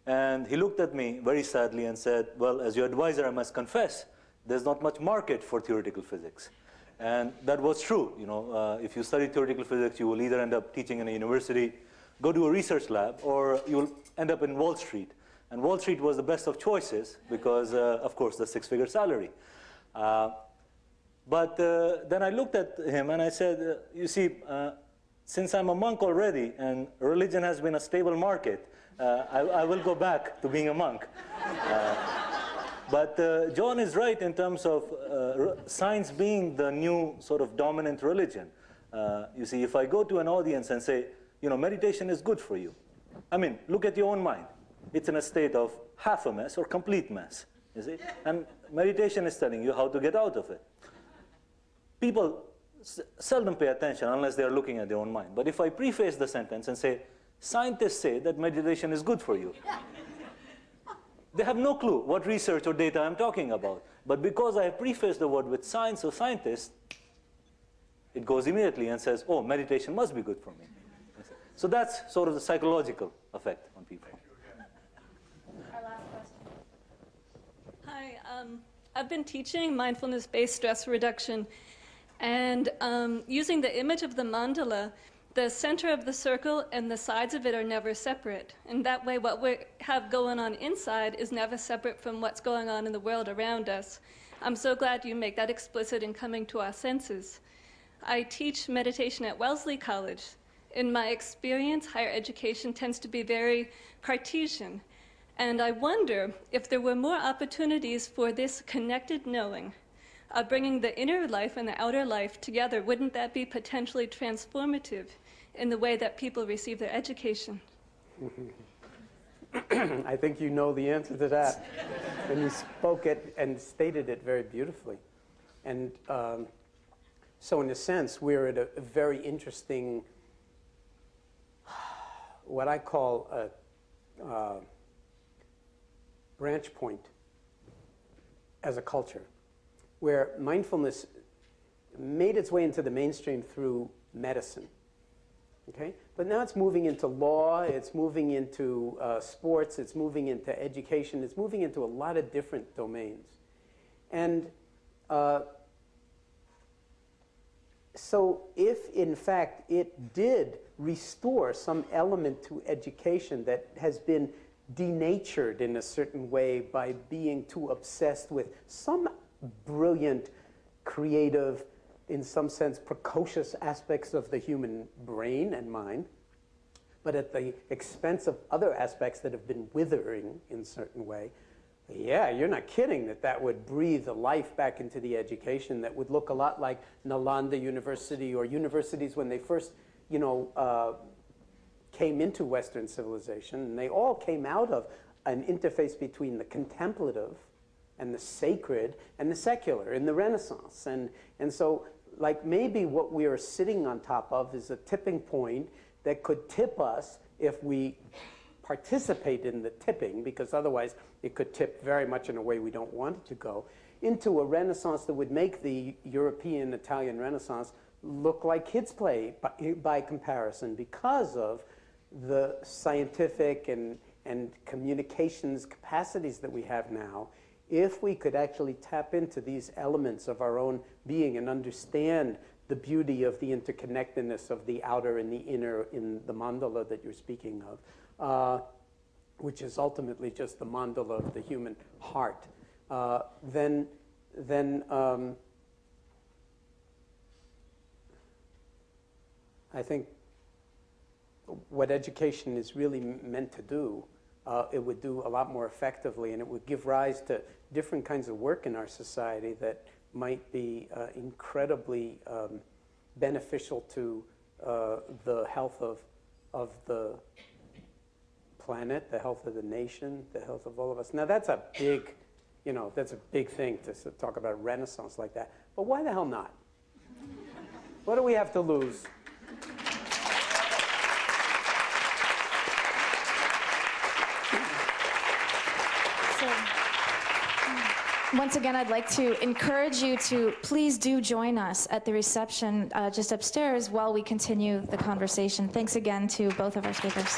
[SPEAKER 5] And he looked at me very sadly and said, well, as your advisor, I must confess, there's not much market for theoretical physics. And that was true. You know, if you study theoretical physics, you will either end up teaching in a university, go to a research lab, or you will end up in Wall Street. And Wall Street was the best of choices because, of course, the six-figure salary. But then I looked at him and I said, you see, since I'm a monk already and religion has been a stable market, I will go back to being a monk. But John is right in terms of science being the new sort of dominant religion. You see, if I go to an audience and say, you know, meditation is good for you. I mean, look at your own mind. It's in a state of half a mess or complete mess, you see? And meditation is telling you how to get out of it. People seldom pay attention unless they are looking at their own mind. But if I preface the sentence and say, scientists say that meditation is good for you, they have no clue what research or data I'm talking about. But because I have prefaced the word with science or scientists, it goes immediately and says, oh, meditation must be good for me. So that's sort of the psychological effect on people.
[SPEAKER 3] Our last question.
[SPEAKER 12] Hi, I've been teaching mindfulness-based stress reduction, and using the image of the mandala, the center of the circle and the sides of it are never separate. And that way what we have going on inside is never separate from what's going on in the world around us. I'm so glad you make that explicit in coming to our senses. I teach meditation at Wellesley College. In my experience, higher education tends to be very Cartesian. And I wonder if there were more opportunities for this connected knowing, bringing the inner life and the outer life together. Wouldn't that be potentially transformative in the way that people receive their education?
[SPEAKER 4] I think you know the answer to that. And you spoke it and stated it very beautifully. And so in a sense, we're at a very interesting, what I call a branch point as a culture, where mindfulness made its way into the mainstream through medicine. Okay? But now it's moving into law, it's moving into sports, it's moving into education, it's moving into a lot of different domains. And so if, in fact, it did restore some element to education that has been denatured in a certain way by being too obsessed with some brilliant, creative, in some sense, precocious aspects of the human brain and mind, but at the expense of other aspects that have been withering in a certain way, yeah, you're not kidding that that would breathe a life back into the education that would look a lot like Nalanda University or universities when they first, came into Western civilization. And they all came out of an interface between the contemplative and the sacred and the secular in the Renaissance. And so, like, maybe what we are sitting on top of is a tipping point that could tip us if we participate in the tipping, because otherwise it could tip very much in a way we don't want it to go, into a Renaissance that would make the European Italian Renaissance look like kids' play by comparison, because of the scientific and communications capacities that we have now. If we could actually tap into these elements of our own being and understand the beauty of the interconnectedness of the outer and the inner in the mandala that you're speaking of, which is ultimately just the mandala of the human heart, then I think what education is really meant to do, it would do a lot more effectively, and it would give rise to different kinds of work in our society that might be incredibly beneficial to the health of the planet, the health of the nation, the health of all of us. Now that's a big, that's a big thing to talk about Renaissance like that. But why the hell not? What do we have to lose?
[SPEAKER 3] Once again, I'd like to encourage you to please do join us at the reception just upstairs while we continue the conversation. Thanks again to both of our speakers.